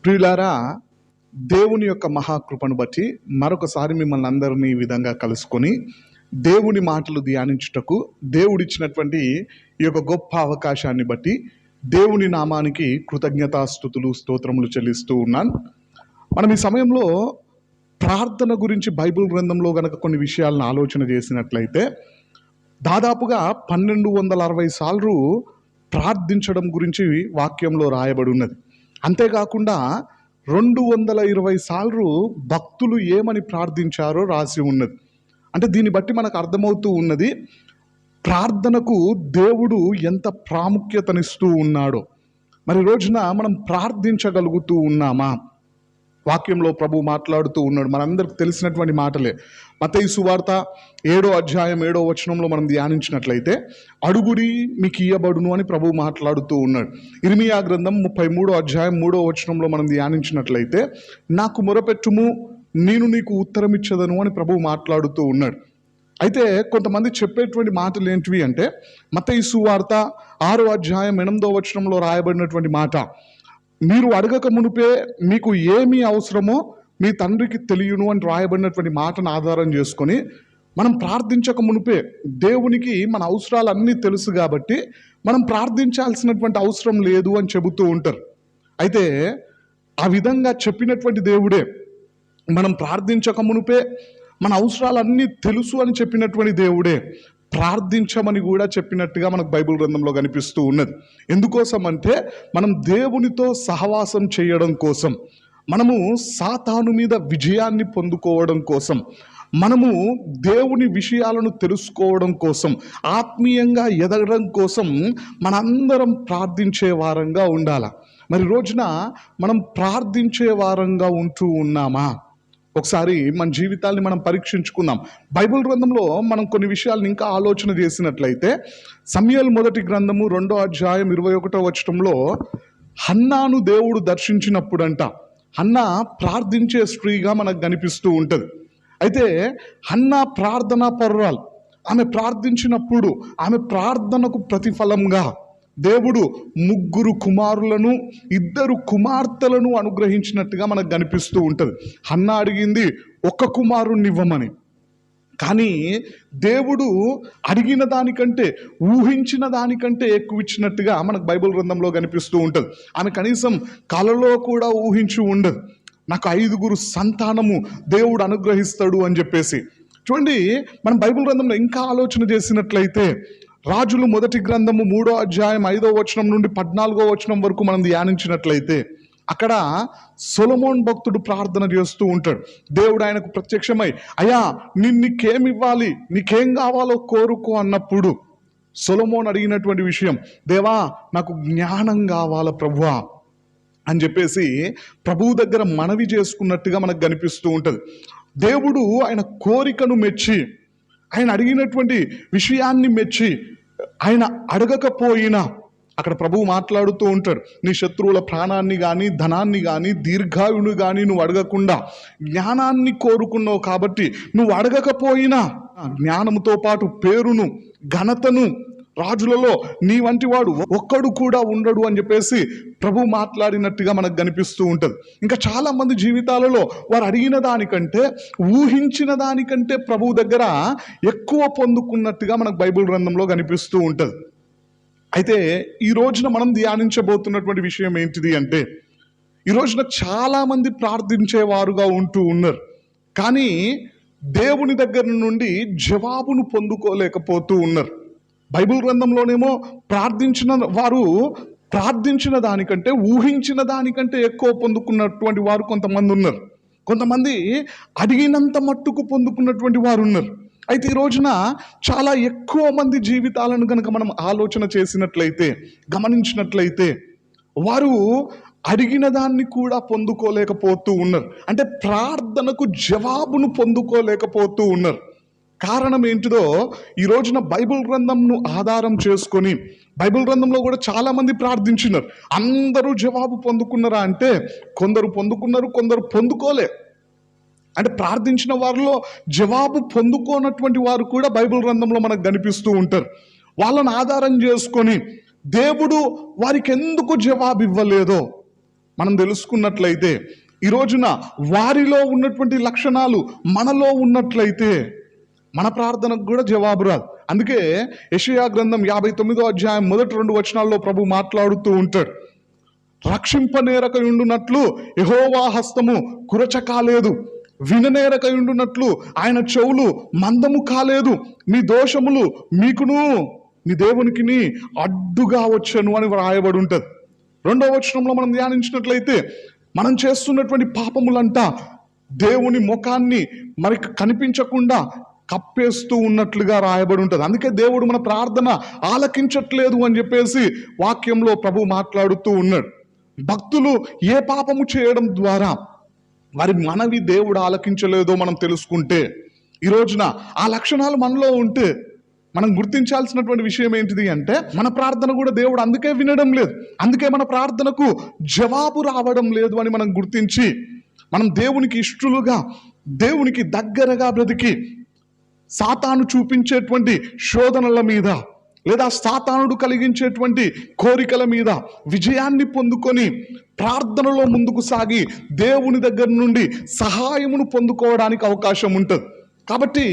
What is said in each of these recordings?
ప్రియులారా, దేవుని యొక్క మహాకృపను బట్టి మరొకసారి మిమ్మల్ని అందరినీ ఈ విధంగా కలుసుకొని దేవుని మాటలు ధ్యానించుటకు దేవుడిచ్చినటువంటి ఈ యొక్క గొప్ప అవకాశాన్ని బట్టి దేవుని నామానికి కృతజ్ఞతాస్తుతులు స్తోత్రములు చెల్లిస్తూ ఉన్నాను. మనం ఈ సమయంలో ప్రార్థన గురించి బైబిల్ గ్రంథంలో గనక కొన్ని విషయాలను ఆలోచన చేసినట్లయితే దాదాపుగా 1260 సార్లు ప్రార్థించడం గురించి వాక్యంలో రాయబడి ఉన్నది. అంతేకాకుండా 220 సార్లు భక్తులు ఏమని ప్రార్థించారో రాసి ఉన్నది. అంటే దీన్ని బట్టి మనకు అర్థమవుతూ ఉన్నది ప్రార్థనకు దేవుడు ఎంత ప్రాముఖ్యతనిస్తూ ఉన్నాడో. మరి రోజున మనం ప్రార్థించగలుగుతూ ఉన్నామా? వాక్యంలో ప్రభు మాట్లాడుతూ ఉన్నాడు. మనందరికి తెలిసినటువంటి మాటలే. మత్తయి సువార్త 7వ అధ్యాయం 7వ వచనంలో మనం ధ్యానించినట్లయితే అడుగుడి మీకు ఇయ్యబడును అని ప్రభు మాట్లాడుతూ ఉన్నాడు. ఇర్మియా గ్రంథం 33వ అధ్యాయం 3వ వచనంలో మనం ధ్యానించినట్లయితే నాకు మొరపెట్టుము నేను నీకు ఉత్తరం ఇచ్చదను అని ప్రభు మాట్లాడుతూ ఉన్నాడు. అయితే కొంతమంది చెప్పేటువంటి మాటలు ఏంటివి అంటే మత్తయి సువార్త 6వ అధ్యాయం 8వ వచనంలో రాయబడినటువంటి మాట, మీరు అడగక మునిపే మీకు ఏమి అవసరమో మీ తండ్రికి తెలియను అని రాయబడినటువంటి మాటను ఆధారం చేసుకొని మనం ప్రార్థించక మునిపే దేవునికి మన అవసరాలన్నీ తెలుసు కాబట్టి మనం ప్రార్థించాల్సినటువంటి అవసరం లేదు అని చెబుతూ ఉంటారు. అయితే ఆ విధంగా చెప్పినటువంటి దేవుడే మనం ప్రార్థించక మునిపే మన అవసరాలన్నీ తెలుసు అని చెప్పినటువంటి దేవుడే ప్రార్థించమని కూడా చెప్పినట్టుగా మనకు బైబిల్ గ్రంథంలో కనిపిస్తూ ఉన్నది. ఎందుకోసం అంటే మనం దేవునితో సహవాసం చేయడం కోసం, మనము సాతాను మీద విజయాన్ని పొందుకోవడం కోసం, మనము దేవుని విషయాలను తెలుసుకోవడం కోసం, ఆత్మీయంగా ఎదగడం కోసం మనందరం ప్రార్థించే వారంగా ఉండాలి. మరి రోజున మనం ప్రార్థించే వారంగా ఉంటూ ఉన్నామా? ఒకసారి మన జీవితాన్ని మనం పరీక్షించుకుందాం. బైబిల్ గ్రంథంలో మనం కొన్ని విషయాలను ఇంకా ఆలోచన చేసినట్లయితే సమూయేలు మొదటి గ్రంథము 2వ అధ్యాయం 21వ వచనంలో హన్నాను దేవుడు దర్శించినప్పుడంట, హన్నా ప్రార్థించే స్త్రీగా మనకు కనిపిస్తూ ఉంటుంది. అయితే హన్నా ప్రార్థనా పరురాలు. ఆమె ప్రార్థించినప్పుడు ఆమె ప్రార్థనకు ప్రతిఫలంగా దేవుడు 3 కుమారులను 2 కుమార్తెలను అనుగ్రహించినట్టుగా మనకు కనిపిస్తూ ఉంటుంది. హన్నా అడిగింది 1 కుమారుణ్ణి ఇవ్వమని, కానీ దేవుడు అడిగిన దానికంటే ఊహించిన దానికంటే ఎక్కువ ఇచ్చినట్టుగా మనకు బైబిల్ గ్రంథంలో కనిపిస్తూ ఉంటుంది. ఆమె కనీసం కలలో కూడా ఊహించి ఉండదు నాకు 5 సంతానము దేవుడు అనుగ్రహిస్తాడు అని చెప్పేసి. చూడండి, మనం బైబిల్ గ్రంథంలో ఇంకా ఆలోచన చేసినట్లయితే రాజులు మొదటి గ్రంథము 3వ అధ్యాయం 5వ వచనం నుండి 14వ వచనం వరకు మనం ధ్యానించినట్లయితే అక్కడ సొలొమోన్ భక్తుడు ప్రార్థన చేస్తూ ఉంటాడు. దేవుడు ఆయనకు ప్రత్యక్షమై, అయ్యా నీకేమి ఇవ్వాలి, నీకేం కావాలో కోరుకో అన్నప్పుడు సొలొమోన్ అడిగినటువంటి విషయం, దేవా నాకు జ్ఞానం కావాల ప్రభువా అని చెప్పేసి ప్రభువు దగ్గర మనవి చేసుకున్నట్టుగా మనకు కనిపిస్తూ ఉంటుంది. దేవుడు ఆయన కోరికను మెచ్చి, ఆయన అడిగినటువంటి విషయాన్ని మెచ్చి, ఆయన అడగకపోయినా అక్కడ ప్రభువు మాట్లాడుతూ ఉంటాడు, నీ శత్రువుల ప్రాణాన్ని కానీ ధనాన్ని కానీ దీర్ఘాయువును కానీ నువ్వు అడగకుండా జ్ఞానాన్ని కోరుకున్నావు కాబట్టి నువ్వు అడగకపోయినా జ్ఞానముతో పాటు పేరును ఘనతను రాజులలో నీ వంటి వాడు ఒక్కడు కూడా ఉండడు అని చెప్పేసి ప్రభు మాట్లాడినట్టుగా మనకు కనిపిస్తూ ఉంటుంది. ఇంకా చాలా మంది జీవితాలలో వారు అడిగిన దానికంటే ఊహించిన దానికంటే ప్రభు దగ్గర ఎక్కువ పొందుకున్నట్టుగా మనకు బైబిల్ గ్రంథంలో కనిపిస్తూ ఉంటుంది. అయితే ఈ రోజున మనం ధ్యానించబోతున్నటువంటి విషయం ఏంటిది అంటే, ఈ రోజున చాలామంది ప్రార్థించేవారుగా ఉంటూ ఉన్నారు, కానీ దేవుని దగ్గర నుండి జవాబును పొందుకోలేకపోతూ ఉన్నారు. బైబిల్ గ్రంథంలోనేమో ప్రార్థించిన వారు ప్రార్థించిన దానికంటే ఊహించిన దానికంటే ఎక్కువ పొందుకున్నటువంటి వారు కొంతమంది ఉన్నారు. కొంతమంది అడిగినంత మట్టుకు పొందుకున్నటువంటి వారు ఉన్నారు. అయితే ఈ రోజున చాలా ఎక్కువ మంది జీవితాలను కనుక మనం ఆలోచన చేసినట్లయితే, గమనించినట్లయితే వారు అడిగిన దాన్ని కూడా పొందుకోలేకపోతూ ఉన్నారు. అంటే ప్రార్థనకు జవాబును పొందుకోలేకపోతూ ఉన్నారు. కారణం ఏంటిదో ఈ రోజున బైబిల్ గ్రంథంను ఆధారం చేసుకొని, బైబిల్ గ్రంథంలో కూడా చాలా మంది ప్రార్థించినారు. అందరూ జవాబు పొందుకున్నారా అంటే కొందరు పొందుకున్నారు, కొందరు పొందుకోలే. అంటే ప్రార్థించిన వారిలో జవాబు పొందుకోనటువంటి వారు కూడా బైబిల్ గ్రంథంలో మనకు కనిపిస్తూ ఉంటారు. వాళ్ళని ఆధారం చేసుకొని దేవుడు వారికి ఎందుకు జవాబు ఇవ్వలేదో, మనం తెలుసుకున్నట్లయితే ఈ రోజున వారిలో ఉన్నటువంటి లక్షణాలు మనలో ఉన్నట్లయితే మన ప్రార్థనకు కూడా జవాబు రాదు. అందుకే యెషయా గ్రంథం 59వ అధ్యాయం మొదటి 2 వచనాల్లో ప్రభు మాట్లాడుతూ ఉంటాడు, రక్షింపనేరకయుండునట్లు యెహోవా హస్తము కురచ కాలేదు, విననేరకయుండునట్లు ఆయన చెవులు మందము కాలేదు, మీ దోషములు మీకును మీ దేవునికిని అడ్డుగా వచ్చను అని వ్రాయబడి ఉంటుంది. 2వ వచనంలో మనం ధ్యానించినట్లయితే మనం చేస్తున్నటువంటి పాపములంతా దేవుని ముఖాన్ని మరి కనిపించకుండా కప్పేస్తూ ఉన్నట్లుగా రాయబడి ఉంటుంది. అందుకే దేవుడు మన ప్రార్థన ఆలకించట్లేదు అని చెప్పేసి వాక్యంలో ప్రభు మాట్లాడుతూ ఉన్నాడు. భక్తులు ఏ పాపము చేయడం ద్వారా వారి మనవి దేవుడు ఆలకించలేదో మనం తెలుసుకుంటే, ఈ రోజున ఆ లక్షణాలు మనలో ఉంటే మనం గుర్తించాల్సినటువంటి విషయం ఏంటిది అంటే, మన ప్రార్థన కూడా దేవుడు అందుకే వినడం లేదు, అందుకే మన ప్రార్థనకు జవాబు రావడం లేదు అని మనం గుర్తించి మనం దేవునికి ఇష్టలుగా, దేవునికి దగ్గరగా బ్రతికి సాతాను చూపించేటువంటి శోధనల మీద లేదా సాతానుడు కలిగించేటువంటి కోరికల మీద విజయాన్ని పొందుకొని ప్రార్థనలో ముందుకు సాగి దేవుని దగ్గర నుండి సహాయమును పొందుకోవడానికి అవకాశం ఉంటుంది. కాబట్టి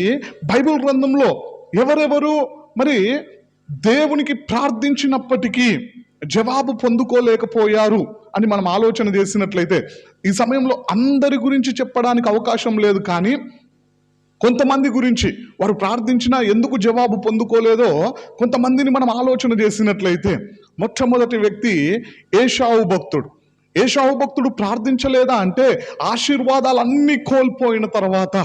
బైబిల్ గ్రంథంలో ఎవరెవరు మరి దేవునికి ప్రార్థించినప్పటికీ జవాబు పొందుకోలేకపోయారు అని మనం ఆలోచన చేసినట్లయితే, ఈ సమయంలో అందరి గురించి చెప్పడానికి అవకాశం లేదు, కానీ కొంతమంది గురించి వారు ప్రార్థించినా ఎందుకు జవాబు పొందుకోలేదో కొంతమందిని మనం ఆలోచన చేసినట్లయితే, మొట్టమొదటి వ్యక్తి ఏషావు భక్తుడు. ఏషావు భక్తుడు ప్రార్థించలేదా అంటే, ఆశీర్వాదాలన్నీ కోల్పోయిన తర్వాత,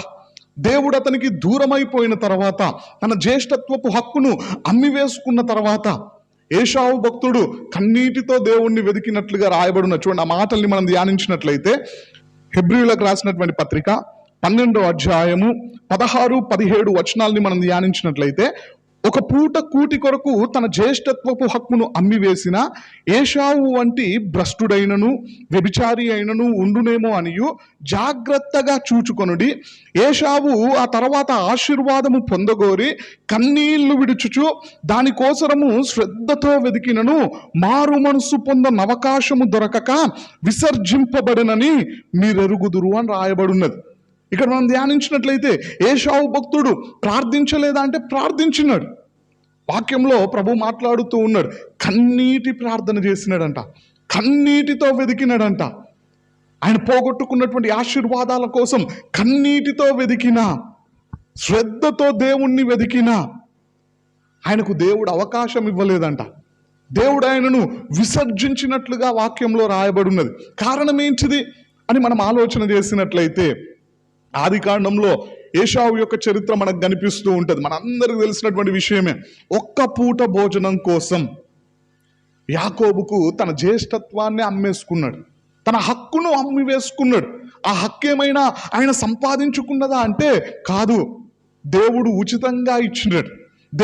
దేవుడు అతనికి దూరమైపోయిన తర్వాత, తన జ్యేష్ఠత్వపు హక్కును అమ్మివేసుకున్న తర్వాత ఏషావు భక్తుడు కన్నీటితో దేవుణ్ణి వెతికినట్లుగా రాయబడిన చూడండి. ఆ మాటల్ని మనం ధ్యానించినట్లయితే హెబ్రీయులకు రాసినటువంటి పత్రిక 12వ అధ్యాయము 16-17 వచనాల్ని మనం ధ్యానించినట్లయితే, ఒక పూట కూటి కొరకు తన జ్యేష్ఠత్వపు హక్కును అమ్మివేసిన ఏషావు వంటి భ్రష్టుడైనను వ్యభిచారి అయినను ఉండునేమో అనియు జాగ్రత్తగా చూచుకొనుడి. ఏషావు ఆ తర్వాత ఆశీర్వాదము పొందగోరి కన్నీళ్లు విడుచుచు దానికోసరము శ్రద్ధతో వెతికినను మారు మనసు పొందన అవకాశము దొరకక విసర్జింపబడనని మీరెరుగుదురు అని రాయబడినది. ఇక్కడ మనం ధ్యానించినట్లయితే ఏషావు భక్తుడు ప్రార్థించలేదా అంటే ప్రార్థించినాడు. వాక్యంలో ప్రభు మాట్లాడుతూ ఉన్నాడు, కన్నీటి ప్రార్థన చేసినాడంట, కన్నీటితో వెతికినాడంట. ఆయన పోగొట్టుకున్నటువంటి ఆశీర్వాదాల కోసం కన్నీటితో వెతికినా, శ్రద్ధతో దేవుణ్ణి వెతికినా ఆయనకు దేవుడు అవకాశం ఇవ్వలేదంట. దేవుడు ఆయనను విసర్జించినట్లుగా వాక్యంలో రాయబడి ఉన్నది. కారణం ఏంటిది అని మనం ఆలోచన చేసినట్లయితే, ఆది కాండంలో ఏషావు యొక్క చరిత్ర మనకు కనిపిస్తూ ఉంటుంది. మనందరికీ తెలిసినటువంటి విషయమే. ఒక్క పూట భోజనం కోసం యాకోబుకు తన జ్యేష్ఠత్వాన్ని అమ్మేసుకున్నాడు, తన హక్కును అమ్మి వేసుకున్నాడు. ఆ హక్కు ఏమైనా ఆయన సంపాదించుకున్నదా అంటే కాదు, దేవుడు ఉచితంగా ఇచ్చినాడు.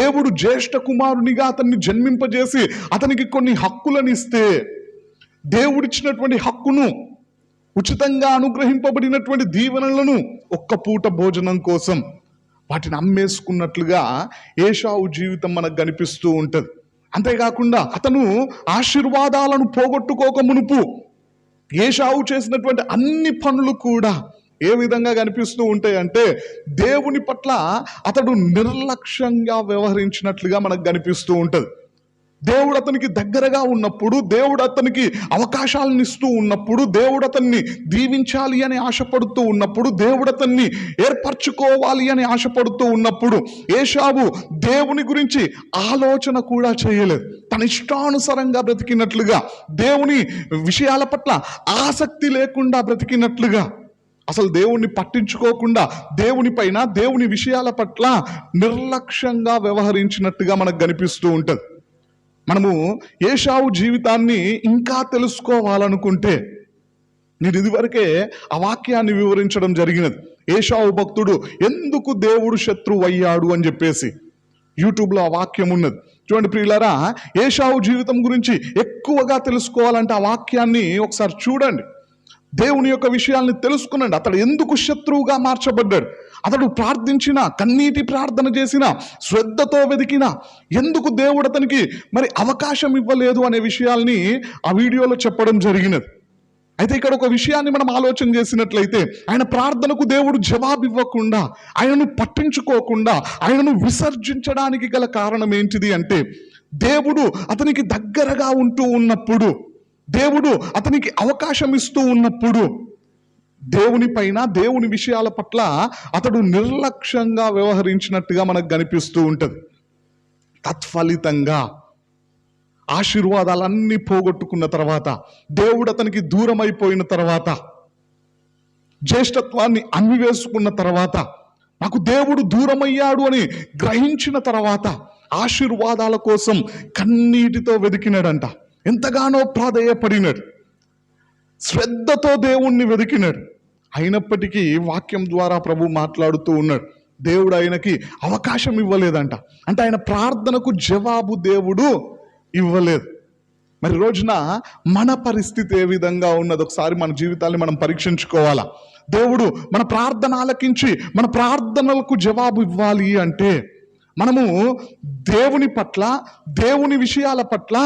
దేవుడు జ్యేష్ఠ కుమారునిగా అతన్ని జన్మింపజేసి అతనికి కొన్ని హక్కులను ఇస్తే, దేవుడిచ్చినటువంటి హక్కును, ఉచితంగా అనుగ్రహింపబడినటువంటి దీవెనలను ఒక్క పూట భోజనం కోసం వాటిని అమ్మేసుకున్నట్లుగా ఏషావు జీవితం మనకు కనిపిస్తూ ఉంటుంది. అంతేకాకుండా అతను ఆశీర్వాదాలను పోగొట్టుకోక మునుపు ఏషావు చేసినటువంటి అన్ని పనులు కూడా ఏ విధంగా కనిపిస్తూ ఉంటాయంటే, దేవుని పట్ల అతడు నిర్లక్ష్యంగా వ్యవహరించినట్లుగా మనకు కనిపిస్తూ ఉంటుంది. దేవుడు అతనికి దగ్గరగా ఉన్నప్పుడు, దేవుడు అతనికి అవకాశాలను ఇస్తూ ఉన్నప్పుడు, దేవుడు అతన్ని దీవించాలి అని ఆశపడుతూ ఉన్నప్పుడు, దేవుడు అతన్ని ఏర్పరచుకోవాలి అని ఆశపడుతూ ఉన్నప్పుడు ఏషావు దేవుని గురించి ఆలోచన కూడా చేయలేదు. తన ఇష్టానుసారంగా బ్రతికినట్లుగా, దేవుని విషయాల పట్ల ఆసక్తి లేకుండా బ్రతికినట్లుగా, అసలు దేవుణ్ణి పట్టించుకోకుండా దేవుని పైన, దేవుని విషయాల పట్ల నిర్లక్ష్యంగా వ్యవహరించినట్టుగా మనకు కనిపిస్తూ ఉంటుంది. మనము ఏషావు జీవితాన్ని ఇంకా తెలుసుకోవాలనుకుంటే, నేను ఇదివరకే ఆ వాక్యాన్ని వివరించడం జరిగినది. ఏషావు భక్తుడు ఎందుకు దేవుడు శత్రువు అయ్యాడు అని చెప్పేసి యూట్యూబ్లో ఆ వాక్యం ఉన్నది. చూడండి ప్రియులారా, ఏషావు జీవితం గురించి ఎక్కువగా తెలుసుకోవాలంటే ఆ వాక్యాన్ని ఒకసారి చూడండి, దేవుని యొక్క విషయాల్ని తెలుసుకునండి. అతడు ఎందుకు శత్రువుగా మార్చబడ్డాడు, అతడు ప్రార్థించిన, కన్నీటి ప్రార్థన చేసిన, శ్రద్ధతో వెతికిన, ఎందుకు దేవుడు అతనికి మరి అవకాశం ఇవ్వలేదు అనే విషయాల్ని ఆ వీడియోలో చెప్పడం జరిగినది. అయితే ఇక్కడ ఒక విషయాన్ని మనం ఆలోచన చేసినట్లయితే, ఆయన ప్రార్థనకు దేవుడు జవాబు ఇవ్వకుండా, ఆయనను పట్టించుకోకుండా, ఆయనను విసర్జించడానికి గల కారణం ఏంటిది అంటే, దేవుడు అతనికి దగ్గరగా ఉంటూ ఉన్నప్పుడు, దేవుడు అతనికి అవకాశం ఇస్తూ ఉన్నప్పుడు, దేవుని పైన, దేవుని విషయాల పట్ల అతడు నిర్లక్ష్యంగా వ్యవహరించినట్టుగా మనకు కనిపిస్తూ ఉంటుంది. తత్ఫలితంగా ఆశీర్వాదాలన్నీ పోగొట్టుకున్న తర్వాత, దేవుడు అతనికి దూరం అయిపోయిన తర్వాత, జ్యేష్ఠత్వాన్ని అమ్మివేసుకున్న తర్వాత, నాకు దేవుడు దూరమయ్యాడు అని గ్రహించిన తర్వాత ఆశీర్వాదాల కోసం కన్నీటితో వెతికినాడంట. ఎంతగానో ప్రాధేయపడినాడు, శ్రద్ధతో దేవుణ్ణి వెతికినాడు. అయినప్పటికీ వాక్యం ద్వారా ప్రభు మాట్లాడుతూ ఉన్నాడు, దేవుడు ఆయనకి అవకాశం ఇవ్వలేదంట. అంటే ఆయన ప్రార్థనకు జవాబు దేవుడు ఇవ్వలేదు. మరి రోజున మన పరిస్థితి ఏ విధంగా ఉన్నది? ఒకసారి మన జీవితాన్ని మనం పరీక్షించుకోవాలా. దేవుడు మన ప్రార్థన ఆలకించి మన ప్రార్థనలకు జవాబు ఇవ్వాలి అంటే, మనము దేవుని పట్ల, దేవుని విషయాల పట్ల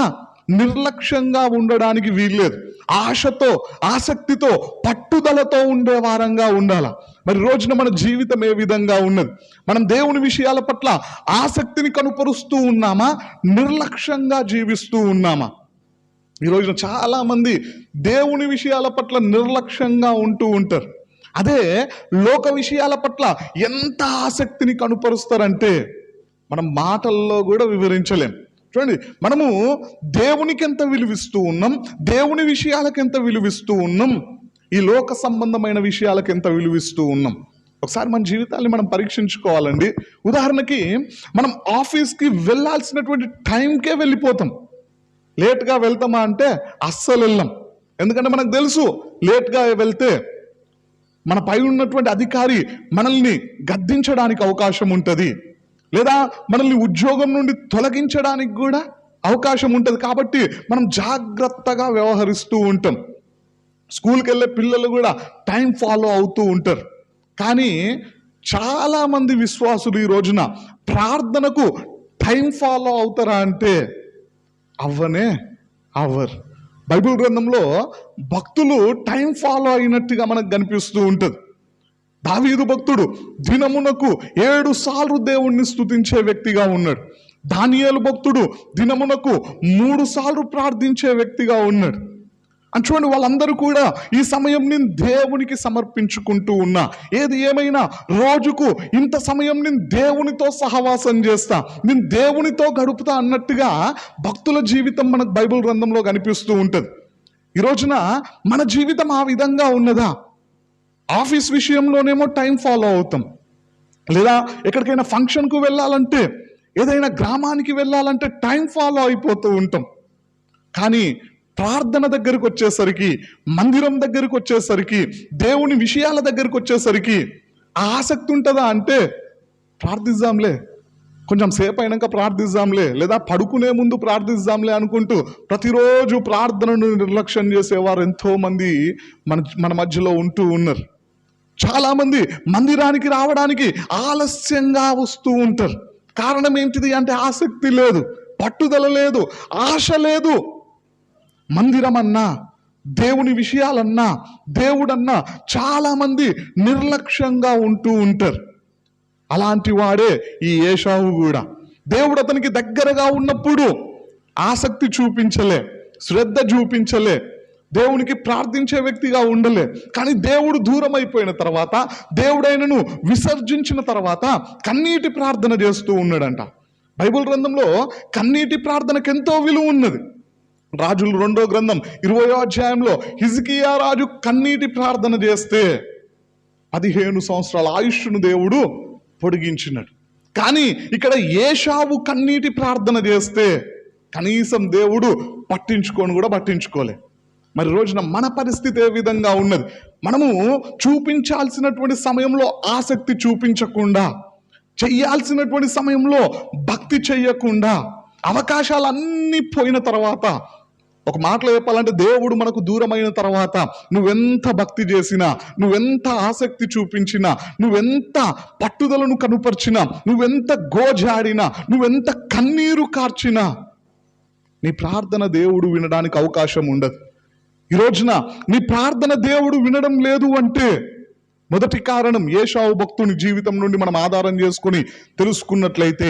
నిర్లక్ష్యంగా ఉండడానికి వీల్లేదు. ఆశతో, ఆసక్తితో, పట్టుదలతో ఉండే వారంగా ఉండాల. మరి రోజున మన జీవితం ఏ విధంగా ఉన్నది? మనం దేవుని విషయాల పట్ల ఆసక్తిని కనుపరుస్తూ ఉన్నామా, నిర్లక్ష్యంగా జీవిస్తూ ఉన్నామా? ఈ రోజున చాలా మంది దేవుని విషయాల పట్ల నిర్లక్ష్యంగా ఉంటూ ఉంటారు. అదే లోక విషయాల పట్ల ఎంత ఆసక్తిని కనుపరుస్తారంటే మనం మాటల్లో కూడా వివరించలేం. చూడండి, మనము దేవునికి ఎంత విలువిస్తూ ఉన్నాం, దేవుని విషయాలకు ఎంత విలువిస్తూ ఉన్నాం, ఈ లోక సంబంధమైన విషయాలకు ఎంత విలువిస్తూ ఉన్నాం. ఒకసారి మన జీవితాన్ని మనం పరీక్షించుకోవాలండి. ఉదాహరణకి, మనం ఆఫీస్కి వెళ్ళాల్సినటువంటి టైంకే వెళ్ళిపోతాం. లేట్గా వెళ్తామా అంటే అస్సలు వెళ్ళాం. ఎందుకంటే మనకు తెలుసు, లేట్గా వెళ్తే మన పై ఉన్నటువంటి అధికారి మనల్ని గద్దించడానికి అవకాశం ఉంటుంది, లేదా మనల్ని ఉద్యోగం నుండి తొలగించడానికి కూడా అవకాశం ఉంటుంది. కాబట్టి మనం జాగ్రత్తగా వ్యవహరిస్తూ ఉంటాం. స్కూల్కి వెళ్ళే పిల్లలు కూడా టైం ఫాలో అవుతూ ఉంటారు. కానీ చాలామంది విశ్వాసులు ఈ రోజున ప్రార్థనకు టైం ఫాలో అవుతారా అంటే అవ్వరు. బైబిల్ గ్రంథంలో భక్తులు టైం ఫాలో అయినట్టుగా మనకు కనిపిస్తూ ఉంటుంది. దావీదు భక్తుడు దినమునకు 7 సార్లు దేవుణ్ణి స్తుతించే వ్యక్తిగా ఉన్నాడు. దానియేలు భక్తుడు దినమునకు 3 సార్లు ప్రార్థించే వ్యక్తిగా ఉన్నాడు. అని చూడండి, వాళ్ళందరూ కూడా ఈ సమయం నేను దేవునికి సమర్పించుకుంటూ ఉన్నా, ఏది ఏమైనా రోజుకు ఇంత సమయం నేను దేవునితో సహవాసం చేస్తా, నేను దేవునితో గడుపుతా అన్నట్టుగా భక్తుల జీవితం మనకు బైబిల్ గ్రంథంలో కనిపిస్తూ ఉంటుంది. ఈ రోజున మన జీవితం ఆ విధంగా ఉన్నదా? ఆఫీస్ విషయంలోనేమో టైం ఫాలో అవుతాం, లేదా ఎక్కడికైనా ఫంక్షన్కు వెళ్ళాలంటే, ఏదైనా గ్రామానికి వెళ్ళాలంటే టైం ఫాలో అయిపోతూ ఉంటాం. కానీ ప్రార్థన దగ్గరకు వచ్చేసరికి, మందిరం దగ్గరకు వచ్చేసరికి, దేవుని విషయాల దగ్గరకు వచ్చేసరికి ఆసక్తి ఉంటుందా అంటే ప్రార్థిద్దాంలే, కొంచెం సేపు అయినాక ప్రార్థిద్దాంలే, లేదా పడుకునే ముందు ప్రార్థిద్దాంలే అనుకుంటూ ప్రతిరోజు ప్రార్థనను నిర్లక్ష్యం చేసేవారు ఎంతోమంది మన మధ్యలో ఉంటూ ఉన్నారు. చాలామంది మందిరానికి రావడానికి ఆలస్యంగా వస్తూ ఉంటారు. కారణం ఏంటిది అంటే ఆసక్తి లేదు, పట్టుదల లేదు, ఆశ లేదు. మందిరం అన్నా, దేవుని విషయాలన్నా, దేవుడన్నా చాలామంది నిర్లక్ష్యంగా ఉంటూ ఉంటారు. అలాంటి వాడే ఈ ఏశావు కూడా. దేవుడు అతనికి దగ్గరగా ఉన్నప్పుడు ఆసక్తి చూపించలే, శ్రద్ధ చూపించలే, దేవునికి ప్రార్థించే వ్యక్తిగా ఉండలే. కానీ దేవుడు దూరం అయిపోయిన తర్వాత, దేవుడైనను విసర్జించిన తర్వాత కన్నీటి ప్రార్థన చేస్తూ ఉన్నాడంట. బైబిల్ గ్రంథంలో కన్నీటి ప్రార్థనకు ఎంతో విలువ ఉన్నది. రాజులు 2వ గ్రంథం 20వ అధ్యాయంలో హిజ్కియా రాజు కన్నీటి ప్రార్థన చేస్తే 15 సంవత్సరాల ఆయుష్ను దేవుడు పొడిగించినాడు. కానీ ఇక్కడ ఏశావు కన్నీటి ప్రార్థన చేస్తే కనీసం దేవుడు పట్టించుకోలే. మరి రోజున మన పరిస్థితి ఏ విధంగా ఉన్నది? మనము చూపించాల్సినటువంటి సమయంలో ఆసక్తి చూపించకుండా, చెయ్యాల్సినటువంటి సమయంలో భక్తి చెయ్యకుండా, అవకాశాలన్నీ పోయిన తర్వాత, ఒక మాటలో చెప్పాలంటే దేవుడు మనకు దూరమైన తర్వాత నువ్వెంత భక్తి చేసినా, నువ్వెంత ఆసక్తి చూపించినా, నువ్వెంత పట్టుదలను కనుపరిచినా, నువ్వెంత గోజాడినా, నువ్వెంత కన్నీరు కార్చినా నీ ప్రార్థన దేవుడు వినడానికి అవకాశం ఉండదు. ఈ రోజున నీ ప్రార్థన దేవుడు వినడం లేదు అంటే మొదటి కారణం ఏశావు భక్తుని జీవితం నుండి మనం ఆధారం చేసుకొని తెలుసుకున్నట్లయితే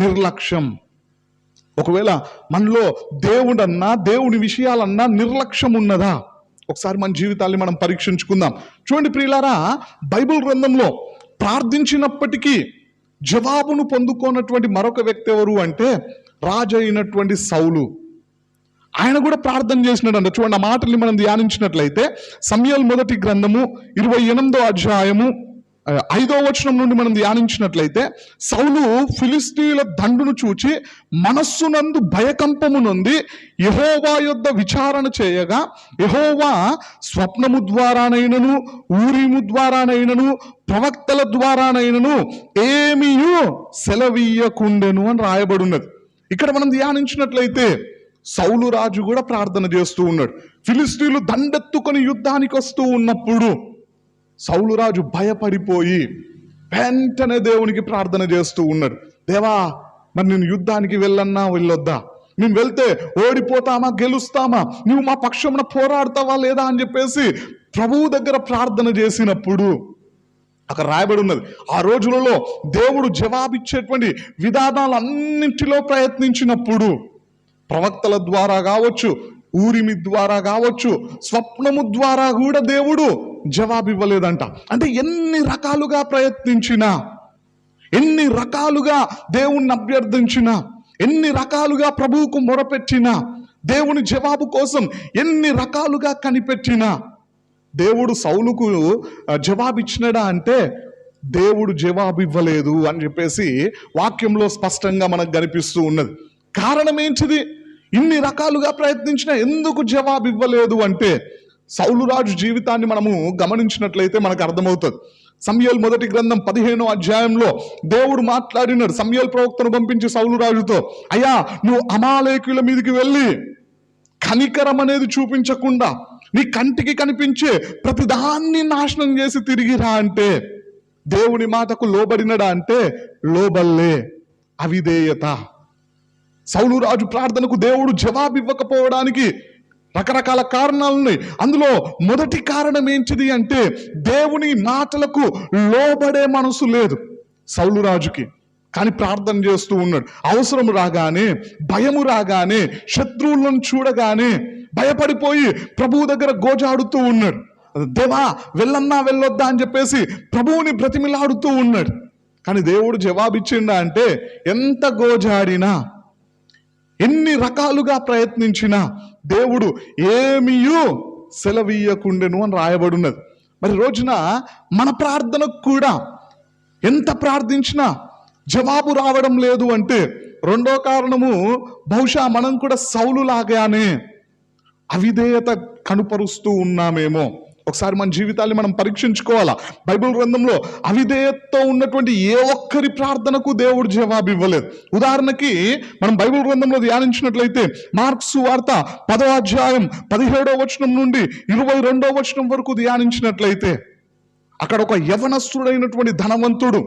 నిర్లక్ష్యం. ఒకవేళ మనలో దేవుడన్నా దేవుని విషయాలన్నా నిర్లక్ష్యం ఉన్నదా? ఒకసారి మన జీవితాన్ని మనం పరీక్షించుకుందాం. చూడండి ప్రియులారా, బైబిల్ గ్రంథంలో ప్రార్థించినప్పటికీ జవాబును పొందుకోనటువంటి మరొక వ్యక్తి ఎవరు అంటే రాజు అయినటువంటి సౌలు. ఆయన కూడా ప్రార్థన చేసినాడంట. చూడండి, ఆ మాటల్ని మనం ధ్యానించినట్లయితే సమూయేలు మొదటి గ్రంథము 28వ అధ్యాయము 5వ వచనం నుండి మనం ధ్యానించినట్లయితే, సౌలు ఫిలిష్తీయుల దండును చూచి మనస్సునందు భయకంపము నొంది యెహోవా యొద్ద విచారణ చేయగా, యెహోవా స్వప్నము ద్వారానైనను ఊరీము ద్వారానైనను ప్రవక్తల ద్వారానైనను ఏమీయు సెలవీయకుండెను అని రాయబడినది. ఇక్కడ మనం ధ్యానించినట్లయితే సౌలు రాజు కూడా ప్రార్థన చేస్తూ ఉన్నాడు. ఫిలిష్తీయులు దండెత్తుకొని యుద్ధానికి వస్తూ ఉన్నప్పుడు సౌలు రాజు భయపడిపోయి వెంటనే దేవునికి ప్రార్థన చేస్తూ ఉన్నాడు. దేవా, మరి నేను యుద్ధానికి వెళ్ళన్నా వెళ్ళొద్దా? మేము వెళ్తే ఓడిపోతామా గెలుస్తామా? నువ్వు మా పక్షమున పోరాడతావా లేదా అని చెప్పేసి ప్రభువు దగ్గర ప్రార్థన చేసినప్పుడు అక్కడ రాయబడి ఉన్నది, ఆ రోజులలో దేవుడు జవాబిచ్చేటువంటి విధానాలన్నింటిలో ప్రయత్నించినప్పుడు ప్రవక్తల ద్వారా కావచ్చు, ఊరిమి ద్వారా కావచ్చు, స్వప్నము ద్వారా కూడా దేవుడు జవాబు ఇవ్వలేదంట. అంటే ఎన్ని రకాలుగా ప్రయత్నించినా, ఎన్ని రకాలుగా దేవుణ్ణి అభ్యర్థించినా, ఎన్ని రకాలుగా ప్రభువుకు మొరపెట్టినా, దేవుని జవాబు కోసం ఎన్ని రకాలుగా కనిపెట్టినా దేవుడు సౌలుకు జవాబు ఇచ్చినడా అంటే దేవుడు జవాబు ఇవ్వలేదు అని చెప్పేసి వాక్యంలో స్పష్టంగా మనకు కనిపిస్తూ ఉన్నది. కారణం ఏంటిది? ఇన్ని రకాలుగా ప్రయత్నించినా ఎందుకు జవాబు ఇవ్వలేదు అంటే సౌలు రాజు జీవితాన్ని మనము గమనించినట్లయితే మనకు అర్థమవుతుంది. సమూయేలు మొదటి గ్రంథం 15వ అధ్యాయంలో దేవుడు మాట్లాడినాడు. సమూయేలు ప్రవక్తను పంపించి సౌలు రాజుతో, అయ్యా, నువ్వు అమాలేకుల మీదకి వెళ్ళి కనికరం అనేది చూపించకుండా నీ కంటికి కనిపించే ప్రతిదాన్ని నాశనం చేసి తిరిగిరా అంటే దేవుని మాటకు లోబడినడా అంటే లోబల్లే. అవిధేయత. సౌలు రాజు ప్రార్థనకు దేవుడు జవాబు ఇవ్వకపోవడానికి రకరకాల కారణాలు ఉన్నాయి. అందులో మొదటి కారణం ఏంటిది అంటే దేవుని మాటలకు లోబడే మనసు లేదు సౌలు రాజుకి. కానీ ప్రార్థన చేస్తూ ఉన్నాడు. అవసరం రాగానే, భయము రాగానే, శత్రువులను చూడగానే భయపడిపోయి ప్రభువు దగ్గర గోజాడుతూ ఉన్నాడు. దేవా, వెళ్ళన్నా వెళ్ళొద్దా అని చెప్పేసి ప్రభువుని బ్రతిమిలాడుతూ ఉన్నాడు. కానీ దేవుడు జవాబిచ్చిండా అంటే ఎంత గోజాడినా, ఎన్ని రకాలుగా ప్రయత్నించినా దేవుడు ఏమీయూ సెలవీయకుండెను అని రాయబడినది. మరి రోజున మన ప్రార్థనకు కూడా ఎంత ప్రార్థించినా జవాబు రావడం లేదు అంటే రెండో కారణము బహుశా మనం కూడా సౌలు లాగానే అవిధేయత కనుపరుస్తూ ఉన్నామేమో. ఒకసారి మన జీవితాన్ని మనం పరీక్షించుకోవాలా. బైబిల్ గ్రంథంలో అవిధేయతతో ఉన్నటువంటి ఏ ఒక్కరి ప్రార్థనకు దేవుడు జవాబు ఇవ్వలేదు. ఉదాహరణకి మనం బైబిల్ గ్రంథంలో ధ్యానించినట్లయితే మార్కు సువార్త 10వ అధ్యాయం 17వ వచనం నుండి 22వ వచనం వరకు ధ్యానించినట్లయితే అక్కడ ఒక యవనస్తుడైనటువంటి ధనవంతుడు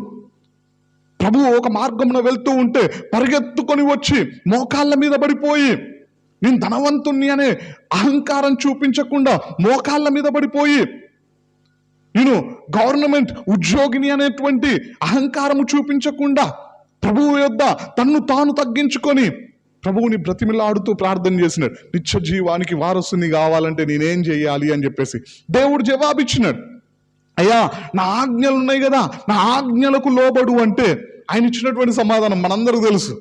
ప్రభువు ఒక మార్గమున వెళ్తూ ఉంటే పరిగెత్తుకొని వచ్చి మోకాళ్ళ మీద పడిపోయి, నేను ధనవంతుణ్ణి అనే అహంకారం చూపించకుండా మోకాళ్ళ మీద పడిపోయి, నేను గవర్నమెంట్ ఉద్యోగిని అనేటువంటి అహంకారము చూపించకుండా ప్రభువు యొద్ద తన్ను తాను తగ్గించుకొని ప్రభువుని బ్రతిమిలాడుతూ ప్రార్థన చేసినాడు. నిత్య జీవానికి వారసుని కావాలంటే నేనేం చేయాలి అని చెప్పేసి దేవుడు జవాబిచ్చినాడు. అయ్యా, నా ఆజ్ఞలు ఉన్నాయి కదా, నా ఆజ్ఞలకు లోబడు అంటే ఆయన ఇచ్చినటువంటి సమాధానం మనందరికీ తెలుసు.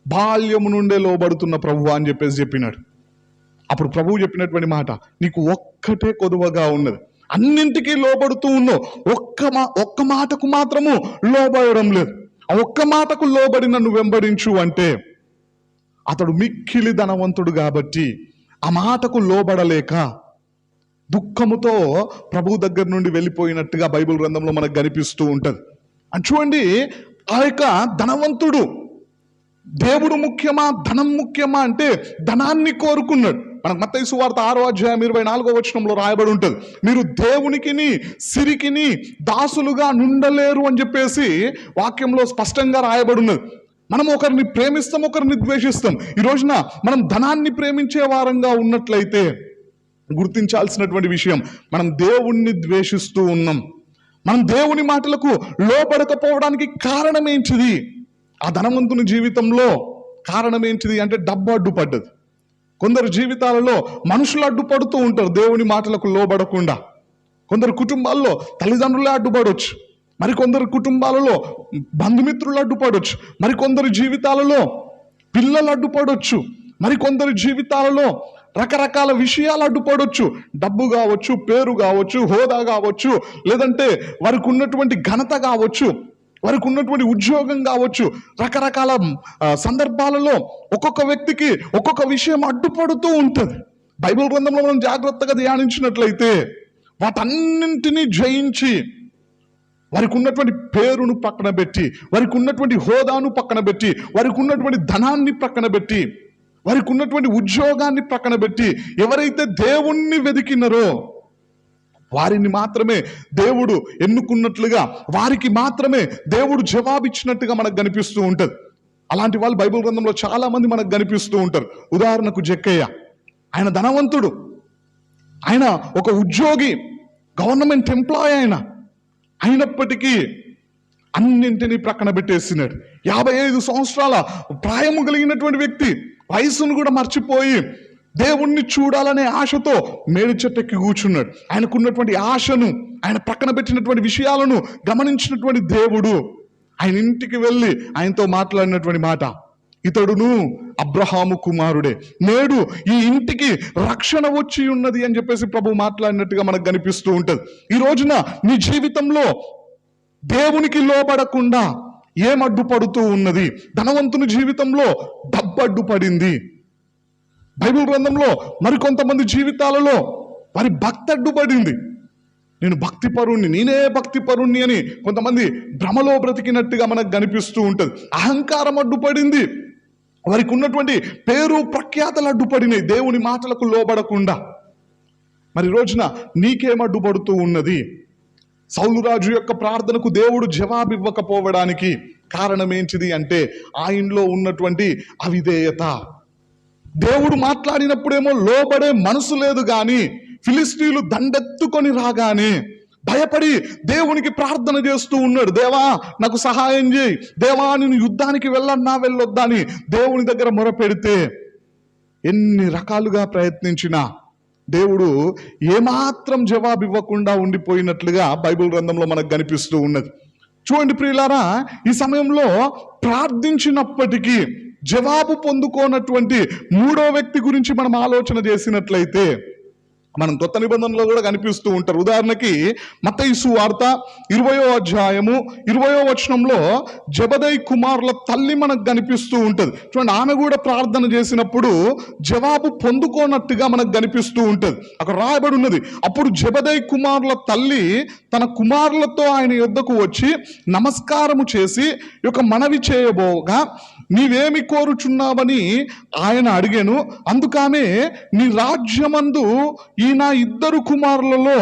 బాల్యము నుండే లోబడుతున్న ప్రభువా అని చెప్పేసి చెప్పినాడు. అప్పుడు ప్రభువు చెప్పినటువంటి మాట, నీకు ఒక్కటే కొదువగా ఉన్నది, అన్నింటికీ లోబడుతూ ఉన్నావు, ఒక్క మాటకు మాత్రము లోబడడం లేదు. ఆ ఒక్క మాటకు లోబడి నన్ను వెంబడించు అంటే అతడు మిక్కిలి ధనవంతుడు కాబట్టి ఆ మాటకు లోబడలేక దుఃఖముతో ప్రభు దగ్గర నుండి వెళ్ళిపోయినట్టుగా బైబిల్ గ్రంథంలో మనకు కనిపిస్తూ ఉంటది. అని చూడండి, ఆ యొక్క ధనవంతుడు దేవుడు ముఖ్యమా ధనం ముఖ్యమా అంటే ధనాన్ని కోరుకున్నాడు. మనకు మత్తయి సువార్త 6వ అధ్యాయం 24వ వచనంలో రాయబడి ఉంటుంది, మీరు దేవునికిని సిరికిని దాసులుగా నుండలేరు అని చెప్పేసి వాక్యంలో స్పష్టంగా రాయబడి ఉన్నది. మనం ఒకరిని ప్రేమిస్తాం, ఒకరిని ద్వేషిస్తాం. ఈ రోజున మనం ధనాన్ని ప్రేమించే వారంగా ఉన్నట్లయితే గుర్తించాల్సినటువంటి విషయం, మనం దేవుణ్ణి ద్వేషిస్తూ ఉన్నాం. మనం దేవుని మాటలకు లోబడకపోవడానికి కారణం ఏంటిది? ఆ ధనవంతుని జీవితంలో కారణం ఏంటిది అంటే డబ్బు అడ్డుపడ్డది. కొందరు జీవితాలలో మనుషులు అడ్డుపడుతూ ఉంటారు దేవుని మాటలకు లోబడకుండా. కొందరు కుటుంబాల్లో తల్లిదండ్రులే అడ్డుపడవచ్చు, మరికొందరు కుటుంబాలలో బంధుమిత్రులు అడ్డుపడవచ్చు, మరికొందరు జీవితాలలో పిల్లలు అడ్డుపడవచ్చు, మరికొందరు జీవితాలలో రకరకాల విషయాలు అడ్డుపడవచ్చు. డబ్బు కావచ్చు, పేరు కావచ్చు, హోదా కావచ్చు, లేదంటే వారికి ఉన్నటువంటి ఘనత కావచ్చు, వారికి ఉన్నటువంటి ఉద్యోగం కావచ్చు. రకరకాల సందర్భాలలో ఒక్కొక్క వ్యక్తికి ఒక్కొక్క విషయం అడ్డుపడుతూ ఉంటుంది. బైబిల్ గ్రంథంలో మనం జాగ్రత్తగా ధ్యానించినట్లయితే వాటన్నింటినీ జయించి వారికి ఉన్నటువంటి పేరును పక్కన పెట్టి, వారికి ఉన్నటువంటి హోదాను పక్కన పెట్టి, వారికి ఉన్నటువంటి ధనాన్ని పక్కన పెట్టి, వారికి ఉన్నటువంటి ఉద్యోగాన్ని పక్కన పెట్టి ఎవరైతే దేవుణ్ణి వెదికినారో వారిని మాత్రమే దేవుడు ఎన్నుకున్నట్లుగా, వారికి మాత్రమే దేవుడు జవాబిచ్చినట్టుగా మనకు కనిపిస్తూ ఉంటుంది. అలాంటి వాళ్ళు బైబిల్ గ్రంథంలో చాలా మంది మనకు కనిపిస్తూ ఉంటారు. ఉదాహరణకు జక్కయ్య, ఆయన ధనవంతుడు, ఆయన ఒక ఉద్యోగి, గవర్నమెంట్ ఎంప్లాయ్ అయినప్పటికీ అన్నింటినీ ప్రక్కన పెట్టేసినాడు. 55 సంవత్సరాల ప్రాయము కలిగినటువంటి వ్యక్తి వయసును కూడా మర్చిపోయి దేవుణ్ణి చూడాలనే ఆశతో మేడి చెట్టెక్కి కూర్చున్నాడు. ఆయనకున్నటువంటి ఆశను, ఆయన ప్రక్కన పెట్టినటువంటి విషయాలను గమనించినటువంటి దేవుడు ఆయన ఇంటికి వెళ్ళి ఆయనతో మాట్లాడినటువంటి మాట, ఇతడును అబ్రహాము కుమారుడే, నేడు ఈ ఇంటికి రక్షణ వచ్చి ఉన్నది అని చెప్పేసి ప్రభు మాట్లాడినట్టుగా మనకు కనిపిస్తూ ఉంటుంది. ఈ రోజున నీ జీవితంలో దేవునికి లోబడకుండా ఏం అడ్డుపడుతూ ఉన్నది? ధనవంతుని జీవితంలో డబ్బు అడ్డుపడింది. బైబిల్ గ్రంథంలో మరికొంతమంది జీవితాలలో వారి భక్తి అడ్డుపడింది. నేను భక్తిపరుణ్ణి, నేనే భక్తిపరుణ్ణి అని కొంతమంది భ్రమలో బ్రతికినట్టుగా మనకు కనిపిస్తూ ఉంటుంది. అహంకారం అడ్డుపడింది. వారికి ఉన్నటువంటి పేరు ప్రఖ్యాతలు అడ్డుపడినాయి దేవుని మాటలకు లోబడకుండా. మరి రోజున నీకేం అడ్డుపడుతూ ఉన్నది? సౌలు రాజు యొక్క ప్రార్థనకు దేవుడు జవాబు ఇవ్వకపోవడానికి కారణం ఏంటిది అంటే ఆయనలో ఉన్నటువంటి అవిధేయత. దేవుడు మాట్లాడినప్పుడేమో లోబడే మనసు లేదు, కానీ ఫిలిస్తీన్లు దండెత్తుకొని రాగానే భయపడి దేవునికి ప్రార్థన చేస్తూ ఉన్నాడు. దేవా నాకు సహాయం చేయి, దేవా నేను యుద్ధానికి వెళ్ళొద్దా అని దేవుని దగ్గర మొరపెడితే ఎన్ని రకాలుగా ప్రయత్నించినా దేవుడు ఏమాత్రం జవాబు ఇవ్వకుండా ఉండిపోయినట్లుగా బైబిల్ గ్రంథంలో మనకు కనిపిస్తూ ఉన్నది. చూడండి ప్రియులారా, ఈ సమయంలో ప్రార్థించినప్పటికీ జవాబు పొందుకోనటువంటి మూడో వ్యక్తి గురించి మనం ఆలోచన చేసినట్లయితే మనం కొత్త నిబంధనలో కూడా కనిపిస్తూ ఉంటారు. ఉదాహరణకి మత్తయి సువార్త 20వ అధ్యాయము 20వ వచనంలో జబదయి కుమారుల తల్లి మనకు కనిపిస్తూ ఉంటుంది. చూడండి, ఆమె కూడా ప్రార్థన చేసినప్పుడు జవాబు పొందుకోనట్టుగా మనకు కనిపిస్తూ ఉంటుంది. అక్కడ రాయబడి ఉన్నది, అప్పుడు జబదయి కుమారుల తల్లి తన కుమారులతో ఆయన యొద్దకు వచ్చి నమస్కారము చేసి ఒక మనవి చేయబోగా, నీవేమి కోరుచున్నావని ఆయన అడిగాను. అందుకామె, నీ రాజ్యమందు ఈ నా 2 కుమారులలో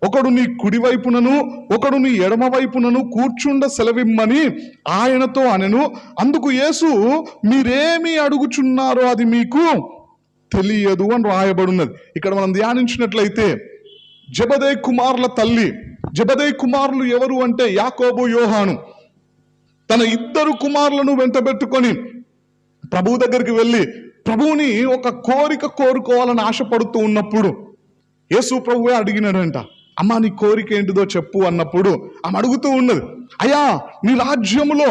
ఒకడు నీ కుడి వైపునను ఒకడు నీ ఎడమ వైపునను కూర్చుండ సెలవిమ్మని ఆయనతో అనెను. అందుకు యేసు, మీరేమి అడుగుచున్నారో అది మీకు తెలియదు అని రాయబడినది. ఇక్కడ మనం ధ్యానించినట్లయితే జబదయి కుమారుల తల్లి, జబదయి కుమారులు ఎవరు అంటే యాకోబు, యోహాను, తన 2 కుమారులను వెంటబెట్టుకొని ప్రభు దగ్గరికి వెళ్ళి ప్రభువుని ఒక కోరిక కోరుకోవాలని ఆశపడుతూ ఉన్నప్పుడు యేసు ప్రభువే అడిగినాడంట, అమ్మా నీ కోరిక ఏంటిదో చెప్పు అన్నప్పుడు ఆమె అడుగుతూ ఉన్నది, అయ్యా నీ రాజ్యములో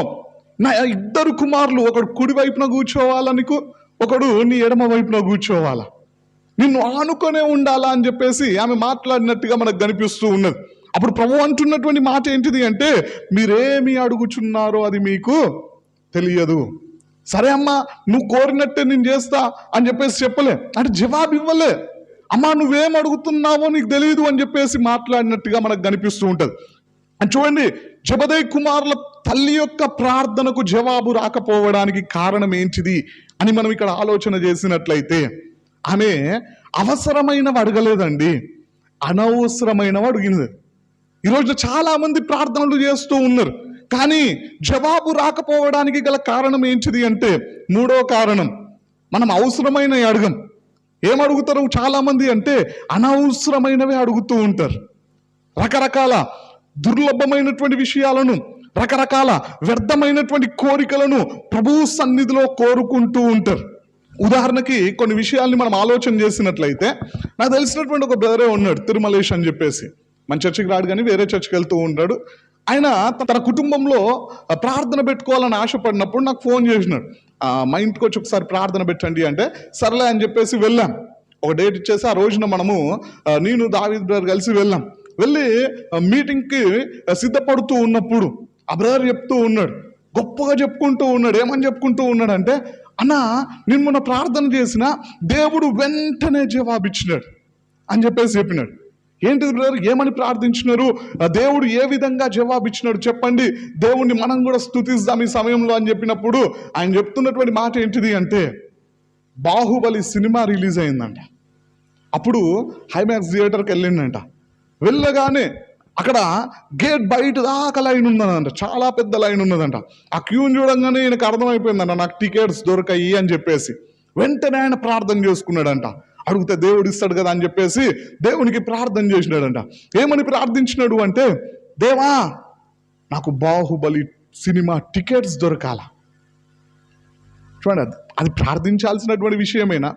నా 2 కుమారులు ఒకడు కుడి వైపున కూర్చోవాలనికు, ఒకడు నీ ఎడమ వైపున కూర్చోవాలా, నిన్ను ఆనుకొనే ఉండాలా అని చెప్పేసి ఆమె మాట్లాడినట్టుగా మనకు కనిపిస్తూ ఉన్నది. అప్పుడు ప్రభు అంటున్నటువంటి మాట ఏంటిది అంటే, మీరేమి అడుగుచున్నారో అది మీకు తెలియదు. సరే అమ్మా, నువ్వు కోరినట్టే నేను చేస్తా అని చెప్పేసి చెప్పలే, అంటే జవాబు ఇవ్వలే. అమ్మా నువ్వేం అడుగుతున్నావో నీకు తెలియదు అని చెప్పేసి మాట్లాడినట్టుగా మనకు కనిపిస్తూ ఉంటుంది. అని చూడండి, జబదయి కుమారుల తల్లి యొక్క ప్రార్థనకు జవాబు రాకపోవడానికి కారణం ఏంటిది అని మనం ఇక్కడ ఆలోచన చేసినట్లయితే, ఆమె అవసరమైనవి అడగలేదండి, అనవసరమైనవి అడిగినది. ఈరోజు చాలా మంది ప్రార్థనలు చేస్తూ ఉన్నారు, కానీ జవాబు రాకపోవడానికి గల కారణం ఏంటిది అంటే, మూడో కారణం, మనం అవసరమైన అడగం, ఏం అడుగుతారు చాలా మంది అంటే అనవసరమైనవి అడుగుతూ ఉంటారు. రకరకాల దుర్లభమైనటువంటి విషయాలను, రకరకాల వ్యర్థమైనటువంటి కోరికలను ప్రభువు సన్నిధిలో కోరుకుంటూ ఉంటారు. ఉదాహరణకి కొన్ని విషయాల్ని మనం ఆలోచన చేసినట్లయితే, నాకు తెలిసినటువంటి ఒక బ్రదరే ఉన్నాడు, తిరుమలేష్ అని చెప్పేసి. మన చర్చికి రాడు కానీ వేరే చర్చికి వెళ్తూ ఉంటాడు. ఆయన తన కుటుంబంలో ప్రార్థన పెట్టుకోవాలని ఆశపడినప్పుడు నాకు ఫోన్ చేసినాడు. మా ఇంటికి వచ్చి ఒకసారి ప్రార్థన పెట్టండి అంటే సర్లే అని చెప్పేసి వెళ్ళాం. ఒక డేట్ ఇచ్చేసి ఆ రోజున మనము నేను దావీద్ బ్రదర్ కలిసి వెళ్ళి మీటింగ్కి సిద్ధపడుతూ ఉన్నప్పుడు ఆ బ్రదర్ చెప్తూ ఉన్నాడు, గొప్పగా చెప్పుకుంటూ ఉన్నాడు. ఏమని చెప్పుకుంటూ ఉన్నాడు అంటే, అన్న నేను మొన్న ప్రార్థన చేసిన దేవుడు వెంటనే జవాబిచ్చినాడు అని చెప్పేసి చెప్పినాడు. ఏంటిది బ్రదర్, ఏమని ప్రార్థించినారు, దేవుడు ఏ విధంగా జవాబిచ్చినాడు చెప్పండి, దేవుణ్ణి మనం కూడా స్తుతిద్దాం ఈ సమయంలో అని చెప్పినప్పుడు ఆయన చెప్తున్నటువంటి మాట ఏంటిది అంటే, బాహుబలి సినిమా రిలీజ్ అయిందంట. అప్పుడు హైమాక్స్ థియేటర్కి వెళ్ళిండంట. వెళ్ళగానే అక్కడ గేట్ బయట దాకా లైన్ ఉన్నదంట, చాలా పెద్ద లైన్ ఉన్నదంట. ఆ క్యూని చూడంగానే ఈయనకు అర్థమైపోయిందంట, నాకు టికెట్స్ దొరకాయి అని చెప్పేసి వెంటనే ఆయన ప్రార్థన చేసుకున్నాడంట. అడిగితే దేవుడు ఇస్తాడు కదా అని చెప్పేసి దేవునికి ప్రార్థన చేసినాడంట. ఏమని ప్రార్థించినాడు అంటే, దేవా నాకు బాహుబలి సినిమా టికెట్స్ దొరకాల. చూడండి, అది ప్రార్థించాల్సినటువంటి విషయమేనా?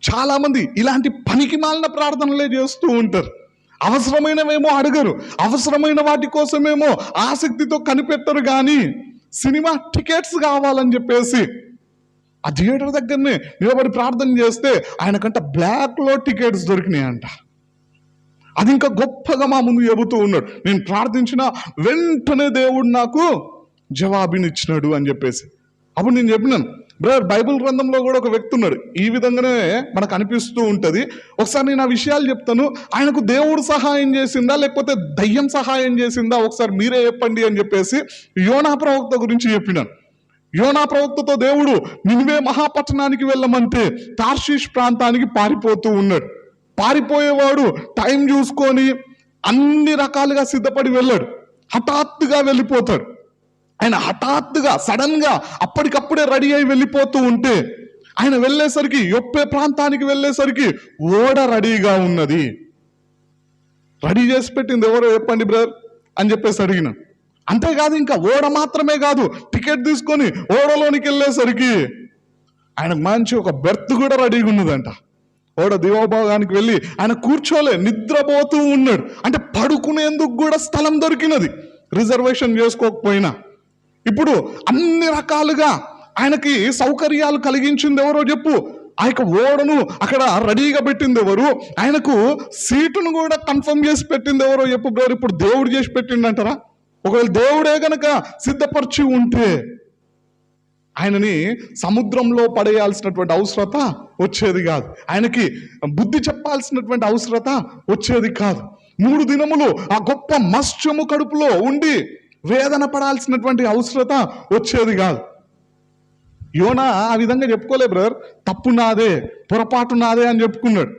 చాలా మంది ఇలాంటి పనికి మాలిన ప్రార్థనలే చేస్తూ ఉంటారు. అవసరమైనవేమో అడగరు, అవసరమైన వాటి కోసమేమో ఆసక్తితో కనిపెట్టరు. కానీ సినిమా టికెట్స్ కావాలని చెప్పేసి ఆ థియేటర్ దగ్గరనే నిలబడి ప్రార్థన చేస్తే ఆయనకంట బ్లాక్లో టికెట్స్ దొరికినాయంట. అది ఇంకా గొప్పగా మా ముందు చెబుతూ ఉన్నాడు, నేను ప్రార్థించిన వెంటనే దేవుడు నాకు జవాబునిచ్చినాడు అని చెప్పేసి. అప్పుడు నేను చెప్పినాను, బ్రదర్ బైబిల్ గ్రంథంలో కూడా ఒక వ్యక్తి ఉన్నాడు, ఈ విధంగానే మనకు అనిపిస్తూ ఉంటుంది. ఒకసారి నేను ఆ విషయాలు చెప్తాను, ఆయనకు దేవుడు సహాయం చేసిందా లేకపోతే దయ్యం సహాయం చేసిందా ఒకసారి మీరే చెప్పండి అని చెప్పేసి యోనా ప్రవక్త గురించి చెప్పినాను. యోనా ప్రవక్తతో దేవుడు నినివే మహాపట్టణానికి వెళ్ళమంటే తార్షీష్ ప్రాంతానికి పారిపోతూ ఉన్నాడు. పారిపోయేవాడు టైం చూసుకొని అన్ని రకాలుగా సిద్ధపడి వెళ్ళాడు. హఠాత్తుగా వెళ్ళిపోతాడు. ఆయన హఠాత్తుగా సడన్ గా అప్పటికప్పుడే రెడీ అయి వెళ్ళిపోతూ ఉంటే ఆయన వెళ్ళేసరికి యొప్పే ప్రాంతానికి వెళ్ళేసరికి ఓడ రెడీగా ఉన్నది. రెడీ చేసి పెట్టింది ఎవరో చెప్పండి బ్రదర్ అని చెప్పేసి అడిగిన. అంతేకాదు, ఇంకా ఓడ మాత్రమే కాదు, టికెట్ తీసుకొని ఓడలోనికి వెళ్ళేసరికి ఆయనకు మంచి ఒక బెర్త్ కూడా రెడీగా ఉన్నదంట. ఓడ దివోభాగానికి వెళ్ళి ఆయన కూర్చోలే, నిద్రపోతూ ఉన్నాడు. అంటే పడుకునేందుకు కూడా స్థలం దొరికినది, రిజర్వేషన్ చేసుకోకపోయినా. ఇప్పుడు అన్ని రకాలుగా ఆయనకి సౌకర్యాలు కలిగించింది ఎవరో చెప్పు? ఆ యొక్క ఓడను అక్కడ రెడీగా పెట్టింది ఎవరు? ఆయనకు సీటును కూడా కన్ఫర్మ్ చేసి పెట్టింది ఎవరో చెప్పు బ్రదర్. ఇప్పుడు దేవుడు చేసి పెట్టిండంటారా? ఒకవేళ దేవుడే గనక సిద్ధపరిచి ఉంటే ఆయనని సముద్రంలో పడేయాల్సినటువంటి అవసరత వచ్చేది కాదు, ఆయనకి బుద్ధి చెప్పాల్సినటువంటి అవసరత వచ్చేది కాదు. 3 దినములు ఆ గొప్ప మత్స్యము కడుపులో ఉండి వేదన పడాల్సినటువంటి అవసరత వచ్చేది కాదు. యోనా ఆ విధంగా చెప్పుకోలే బ్రదర్, తప్పు నాదే, పొరపాటు నాదే అని చెప్పుకున్నాడు.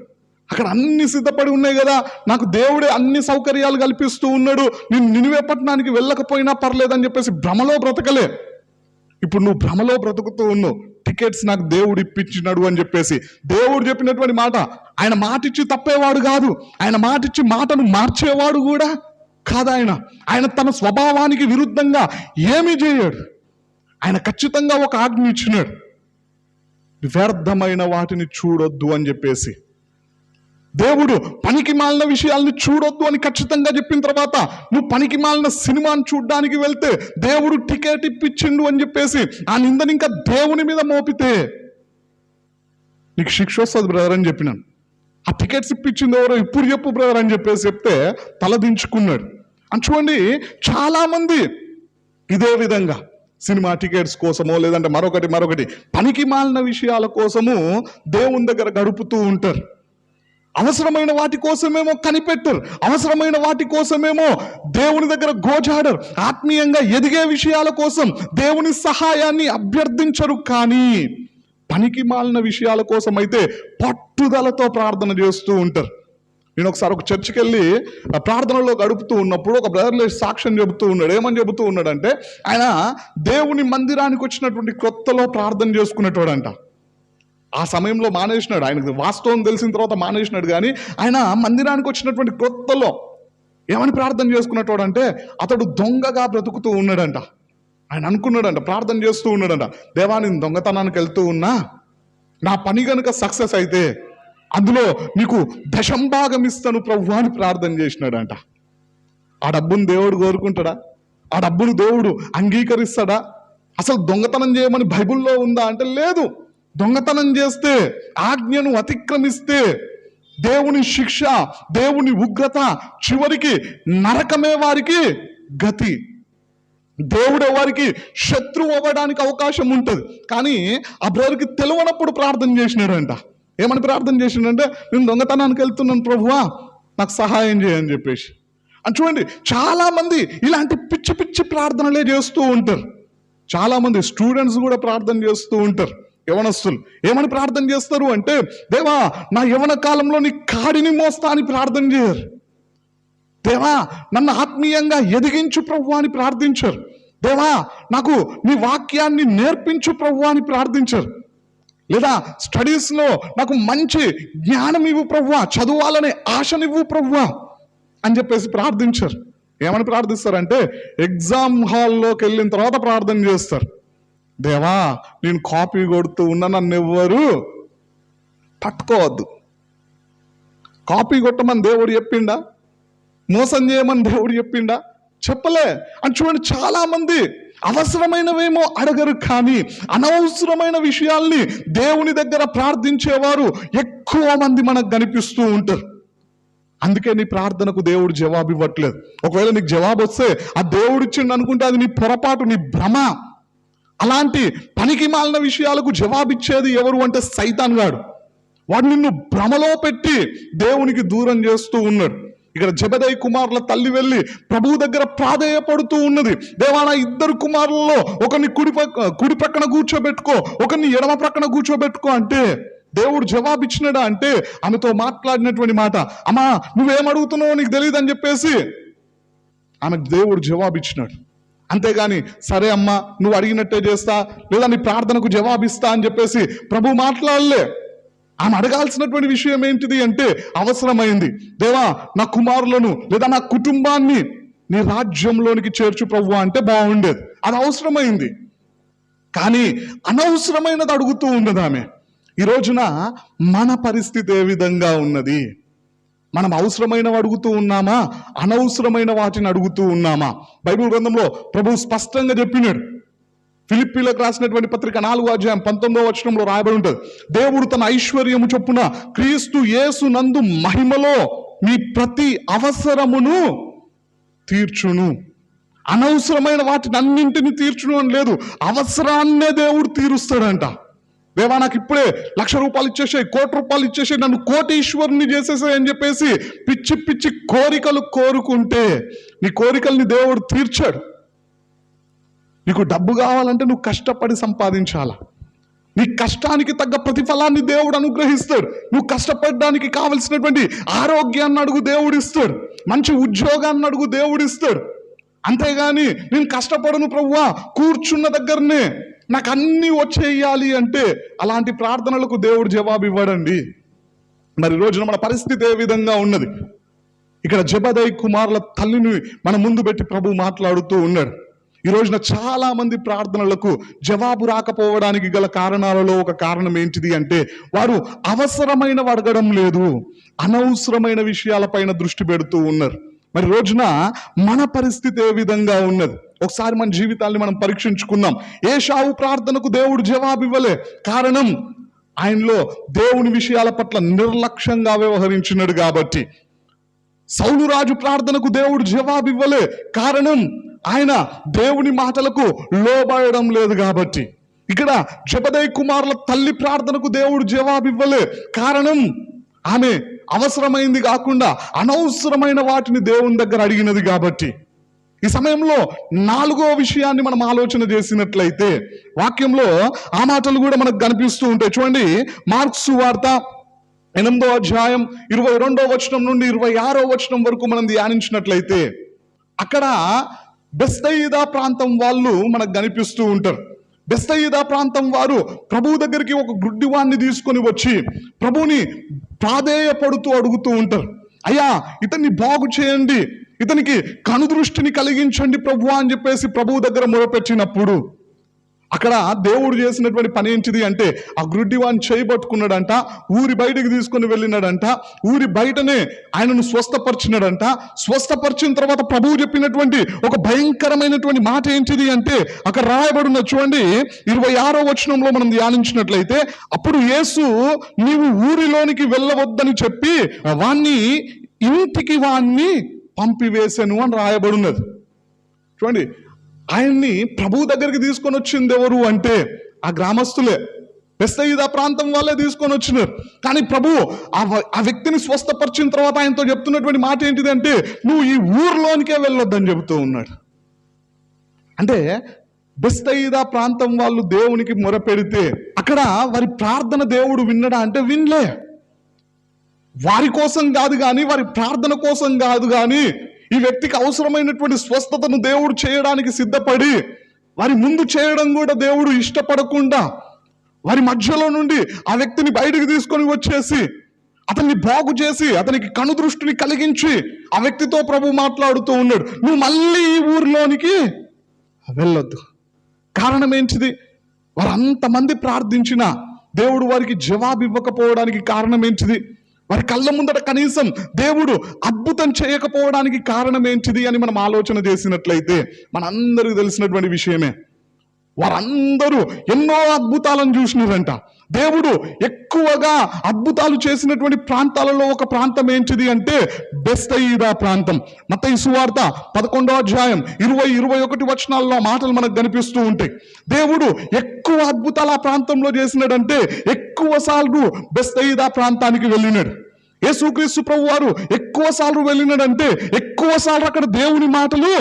అక్కడ అన్ని సిద్ధపడి ఉన్నాయి కదా, నాకు దేవుడే అన్ని సౌకర్యాలు కల్పిస్తూ ఉన్నాడు, నేను నినివే పట్టణానికి వెళ్ళకపోయినా పర్లేదని చెప్పేసి భ్రమలో బ్రతకలే. ఇప్పుడు నువ్వు భ్రమలో బ్రతుకుతూ ఉన్నావు, టికెట్స్ నాకు దేవుడు ఇప్పించినాడు అని చెప్పేసి. దేవుడు చెప్పినటువంటి మాట, ఆయన మాటిచ్చి తప్పేవాడు కాదు, ఆయన మాటిచ్చి మాటను మార్చేవాడు కూడా కాదు. ఆయన తన స్వభావానికి విరుద్ధంగా ఏమీ చేయడు. ఆయన ఖచ్చితంగా ఒక ఆజ్ఞ ఇచ్చినాడు, వ్యర్థమైన వాటిని చూడొద్దు అని చెప్పేసి. దేవుడు పనికి మాలిన విషయాలను చూడొద్దు అని ఖచ్చితంగా చెప్పిన తర్వాత నువ్వు పనికి మాలిన సినిమాను చూడడానికి వెళ్తే దేవుడు టికెట్ ఇప్పించిండు అని చెప్పేసి ఆ నిందని ఇంకా దేవుని మీద మోపితే నీకు శిక్ష వస్తుంది బ్రదర్ అని చెప్పినాను. ఆ టికెట్స్ ఇప్పించింది ఎవరో ఇప్పుడు చెప్పు బ్రదర్ అని చెప్పేసి చెప్తే తలదించుకున్నాడు. అని చూడండి, చాలా మంది ఇదే విధంగా సినిమా టికెట్స్ కోసమో లేదంటే మరొకటి పనికి మాలిన విషయాల కోసము దేవుని దగ్గర గడుపుతూ ఉంటారు. అవసరమైన వాటి కోసమేమో కనిపెట్టరు, అవసరమైన వాటి కోసమేమో దేవుని దగ్గర గోజాడరు, ఆత్మీయంగా ఎదిగే విషయాల కోసం దేవుని సహాయాన్ని అభ్యర్థించరు. కానీ పనికి మాలిన విషయాల కోసం అయితే పట్టుదలతో ప్రార్థన చేస్తూ ఉంటారు. నేను ఒకసారి ఒక చర్చికి వెళ్ళి ప్రార్థనలో గడుపుతూ ఉన్నప్పుడు ఒక బ్రదర్లే సాక్ష్యం చెబుతూ ఉన్నాడు. ఏమని చెబుతూ ఉన్నాడంటే, ఆయన దేవుని మందిరానికి వచ్చినటువంటి కొత్తలో ప్రార్థన చేసుకునేటోడంట. ఆ సమయంలో మానేసినాడు. ఆయనకు వాస్తవం తెలిసిన తర్వాత మానేసినాడు. కానీ ఆయన మందిరానికి వచ్చినటువంటి కొత్తలో ఏమని ప్రార్థన చేసుకున్నట్టు అంటే అతడు దొంగగా బ్రతుకుతూ ఉన్నాడంట. ఆయన అనుకున్నాడంట, ప్రార్థన చేస్తూ ఉన్నాడంట, దేవా నేను దొంగతనానికి వెళ్తూ ఉన్నా, నా పని కనుక సక్సెస్ అయితే అందులో నీకు దశంభాగం ఇస్తాను ప్రభు అని ప్రార్థన చేసినాడంట. ఆ డబ్బును దేవుడు కోరుకుంటాడా? ఆ డబ్బును దేవుడు అంగీకరిస్తాడా? అసలు దొంగతనం చేయమని బైబిల్లో ఉందా అంటే లేదు. దొంగతనం చేస్తే, ఆజ్ఞను అతిక్రమిస్తే దేవుని శిక్ష, దేవుని ఉగ్రత, చివరికి నరకమే వారికి గతి. దేవుడు వారికి శత్రువు అవ్వడానికి అవకాశం ఉంటుంది. కానీ ఆ బ్రదర్కి తెలియనప్పుడు ప్రార్థన చేసినాడంట. ఏమని ప్రార్థన చేసినాడంటే, నేను దొంగతనానికి వెళ్తున్నాను ప్రభువా, నాకు సహాయం చేయని చెప్పేసి. అని చూడండి, చాలా మంది ఇలాంటి పిచ్చి పిచ్చి ప్రార్థనలే చేస్తూ ఉంటారు. చాలా మంది స్టూడెంట్స్ కూడా ప్రార్థన చేస్తూ ఉంటారు. యవనస్తులు ఏమని ప్రార్థన చేస్తారు అంటే, దేవా నా యవన కాలంలో నీ కాడిని మోస్తా అని ప్రార్థన చేయరు. దేవా నన్ను ఆత్మీయంగా ఎదిగించు ప్రభు అని ప్రార్థించరు. దేవా నాకు నీ వాక్యాన్ని నేర్పించు ప్రభు అని ప్రార్థించరు. లేదా స్టడీస్లో నాకు మంచి జ్ఞానం ఇవ్వు ప్రభువా, చదవాలనే ఆశనివ్వు ప్రభువా అని చెప్పేసి ప్రార్థించరు. ఏమని ప్రార్థిస్తారంటే, ఎగ్జామ్ హాల్లోకి వెళ్ళిన తర్వాత ప్రార్థన చేస్తారు. దేవా నేను కాపీ కొడుతూ ఉన్నా, నన్ను ఎవ్వరు పట్టుకోవద్దు. కాపీ కొట్టమని దేవుడు చెప్పిండా? మోసం చేయమని దేవుడు చెప్పిండా? చెప్పలే. అని చూడండి, చాలా మంది అవసరమైనవేమో అడగరు, కానీ అనవసరమైన విషయాల్ని దేవుని దగ్గర ప్రార్థించేవారు ఎక్కువ మంది మనకు కనిపిస్తూ ఉంటారు. అందుకే నీ ప్రార్థనకు దేవుడు జవాబు ఇవ్వట్లేదు. ఒకవేళ నీకు జవాబు వస్తే ఆ దేవుడు ఇచ్చిండు అనుకుంటే అది నీ పొరపాటు, నీ భ్రమ. అలాంటి పనికి మాలిన విషయాలకు జవాబిచ్చేది ఎవరు అంటే సైతాన్ గాడు. వాడు నిన్ను భ్రమలో పెట్టి దేవునికి దూరం చేస్తూ ఉన్నాడు. ఇక్కడ జెబెదయి కుమారుల తల్లి వెళ్ళి ప్రభువు దగ్గర ప్రాధేయపడుతూ ఉన్నది. దేవా నా ఇద్దరు కుమారులలో ఒకరిని కుడి ప్రక్కన కూర్చోబెట్టుకో, ఒకరిని ఎడమ ప్రక్కన కూర్చోబెట్టుకో అంటే దేవుడు జవాబిచ్చినాడా అంటే ఆమెతో మాట్లాడినటువంటి మాట, అమ్మా నువ్వేమడుగుతున్నావో నీకు తెలియదు అని చెప్పేసి ఆమెకు దేవుడు జవాబిచ్చినాడు. అంతేగాని సరే అమ్మా నువ్వు అడిగినట్టే చేస్తా, లేదా నీ ప్రార్థనకు జవాబిస్తా అని చెప్పేసి ప్రభు మాట్లాడలే. ఆమె అడగాల్సినటువంటి విషయం ఏంటిది అంటే అవసరమైంది, దేవా నా కుమారులను లేదా నా కుటుంబాన్ని నీ రాజ్యంలోనికి చేర్చు ప్రభు అంటే బాగుండేది. అది అవసరమైంది. కానీ అనవసరమైనది అడుగుతూ ఉన్నది ఆమె. ఈ రోజున మన పరిస్థితి ఏ విధంగా ఉన్నది? మనం అవసరమైనవి అడుగుతూ ఉన్నామా, అనవసరమైన వాటిని అడుగుతూ ఉన్నామా? బైబిల్ గ్రంథంలో ప్రభు స్పష్టంగా చెప్పినాడు. ఫిలిప్పీలకు రాసినటువంటి పత్రిక 4వ అధ్యాయం 19వ వచనంలో రాయబడి ఉంటుంది, దేవుడు తన ఐశ్వర్యము చొప్పున క్రీస్తు యేసు నందు మహిమలో మీ ప్రతి అవసరమును తీర్చును. అనవసరమైన వాటిని అన్నింటినీ తీర్చును అని లేదు, అవసరాన్నే దేవుడు తీరుస్తాడంట. దేవా నాకు ఇప్పుడే ₹1,00,000 ఇచ్చేసాయి, ₹1,00,00,000 ఇచ్చేసాయి, నన్ను కోటీశ్వరుని చేసేసాయి అని చెప్పేసి పిచ్చి పిచ్చి కోరికలు కోరుకుంటే నీ కోరికల్ని దేవుడు తీర్చాడు. నీకు డబ్బు కావాలంటే నువ్వు కష్టపడి సంపాదించాలా. నీ కష్టానికి తగ్గ ప్రతిఫలాన్ని దేవుడు అనుగ్రహిస్తాడు. నువ్వు కష్టపడడానికి కావలసినటువంటి ఆరోగ్యాన్ని అడుగు, దేవుడు ఇస్తాడు. మంచి ఉద్యోగాన్ని అడుగు, దేవుడు ఇస్తాడు. అంతేగాని నేను కష్టపడను ప్రభువా, కూర్చున్న దగ్గరనే నాకు అన్నీ వచ్చేయాలి అంటే అలాంటి ప్రార్థనలకు దేవుడు జవాబు ఇవ్వడండి. మరి రోజున మన పరిస్థితి ఏ విధంగా ఉన్నది? ఇక్కడ జెబెదయి కుమారుల తల్లిని మన ముందు పెట్టి ప్రభు మాట్లాడుతూ ఉన్నాడు. ఈ రోజున చాలా మంది ప్రార్థనలకు జవాబు రాకపోవడానికి గల కారణాలలో ఒక కారణం ఏంటిది అంటే వారు అవసరమైనవి అడగడం లేదు, అనవసరమైన విషయాలపైన దృష్టి పెడుతూ ఉన్నారు. మరి రోజున మన పరిస్థితి ఏ విధంగా ఉన్నది? ఒకసారి మన జీవితాన్ని మనం పరీక్షించుకుందాం. ఏషావు ప్రార్థనకు దేవుడు జవాబు ఇవ్వలే, కారణం ఆయనలో దేవుని విషయాల పట్ల నిర్లక్ష్యంగా వ్యవహరించినాడు కాబట్టి. సౌలు రాజు ప్రార్థనకు దేవుడు జవాబు ఇవ్వలే, కారణం ఆయన దేవుని మాటలకు లోబడడం లేదు కాబట్టి. ఇక్కడ జెబెదయి కుమారుల తల్లి ప్రార్థనకు దేవుడు జవాబు ఇవ్వలే, కారణం ఆమె అవసరమైంది కాకుండా అనవసరమైన వాటిని దేవుని దగ్గర అడిగినది కాబట్టి. ఈ సమయంలో 4వ విషయాన్ని మనం ఆలోచన చేసినట్లయితే వాక్యంలో ఆ మాటలు కూడా మనకు కనిపిస్తూ ఉంటాయి. చూడండి, మార్క్స్ సువార్త 8వ అధ్యాయం 22వ వచనం నుండి 26వ వచనం వరకు మనం ధ్యానించినట్లయితే అక్కడ బెత్సయిదా ప్రాంతం వాళ్ళు మనకు కనిపిస్తూ ఉంటారు. బెత్సయిదా ప్రాంతం వారు ప్రభువు దగ్గరికి ఒక గుడ్డివాణ్ణి తీసుకొని వచ్చి ప్రభువుని ప్రాధేయపడుతూ అడుగుతూ ఉంటారు, అయ్యా ఇతన్ని బాగు చేయండి, ఇతనికి కనుదృష్టిని కలిగించండి ప్రభువా అని చెప్పేసి ప్రభువు దగ్గర మొరపెట్టినప్పుడు అక్కడ దేవుడు చేసినటువంటి పని ఏంటిది అంటే ఆ గుడ్డివాణ్ణి చేయబట్టుకున్నాడంట, ఊరి బయటికి తీసుకొని వెళ్ళినాడంట, ఊరి బయటనే ఆయనను స్వస్థపరిచినాడంట. స్వస్థపరిచిన తర్వాత ప్రభువు చెప్పినటువంటి ఒక భయంకరమైనటువంటి మాట ఏంటిది అంటే అక్కడ రాయబడిన చూడండి 26వ వచనంలో మనం ధ్యానించినట్లయితే, అప్పుడు యేసు నీవు ఊరిలోనికి వెళ్ళవద్దని చెప్పి వాణ్ణి పంపివేశాను అని రాయబడినది. చూడండి, ఆయన్ని ప్రభు దగ్గరికి తీసుకొని వచ్చింది ఎవరు అంటే ఆ గ్రామస్తులే, బెత్సయిదా ప్రాంతం వాళ్ళే తీసుకొని వచ్చినారు. కానీ ప్రభు ఆ వ్యక్తిని స్వస్థపరిచిన తర్వాత ఆయనతో చెప్తున్నటువంటి మాట ఏంటిది అంటే నువ్వు ఈ ఊర్లోనికే వెళ్ళొద్దని చెబుతూ ఉన్నాడు. అంటే బెత్సయిదా ప్రాంతం వాళ్ళు దేవునికి మొరపెడితే అక్కడ వారి ప్రార్థన దేవుడు విన్నడా అంటే వినలే. వారి కోసం కాదు కానీ, వారి ప్రార్థన కోసం కాదు కానీ, ఈ వ్యక్తికి అవసరమైనటువంటి స్వస్థతను దేవుడు చేయడానికి సిద్ధపడి వారి ముందు చేయడం కూడా దేవుడు ఇష్టపడకుండా వారి మధ్యలో నుండి ఆ వ్యక్తిని బయటికి తీసుకొని వచ్చేసి అతన్ని బాగు చేసి అతనికి కనుదృష్టిని కలిగించి ఆ వ్యక్తితో ప్రభు మాట్లాడుతూ ఉన్నాడు, నువ్వు మళ్ళీ ఈ ఊరిలోనికి వెళ్ళొద్దు. కారణం ఏంటిది? వారు అంతమంది ప్రార్థించినా దేవుడు వారికి జవాబు ఇవ్వకపోవడానికి కారణం ఏంటిది? వారి కళ్ళ ముందట కనీసం దేవుడు అద్భుతం చేయకపోవడానికి కారణం ఏంటిది అని మనం ఆలోచన చేసినట్లయితే మనందరికీ తెలిసినటువంటి విషయమే. వారందరూ ఎన్నో అద్భుతాలను చూసినారంట. దేవుడు ఎక్కువగా అద్భుతాలు చేసినటువంటి ప్రాంతాలలో ఒక ప్రాంతం ఏంటిది అంటే బెత్సయిదా ప్రాంతం. మత్తయి సువార్త 11వ అధ్యాయం 20-21 వచనాల్లో మాటలు మనకు కనిపిస్తూ ఉంటాయి. దేవుడు ఎక్కువ అద్భుతాలు ఆ ప్రాంతంలో చేసినాడంటే ఎక్కువ సార్లు బెత్సయిదా ప్రాంతానికి వెళ్ళినాడు. యేసుక్రీస్తు ప్రభు వారు ఎక్కువ సార్లు వెళ్ళినాడంటే ఎక్కువ సార్లు అక్కడ దేవుని మాటలు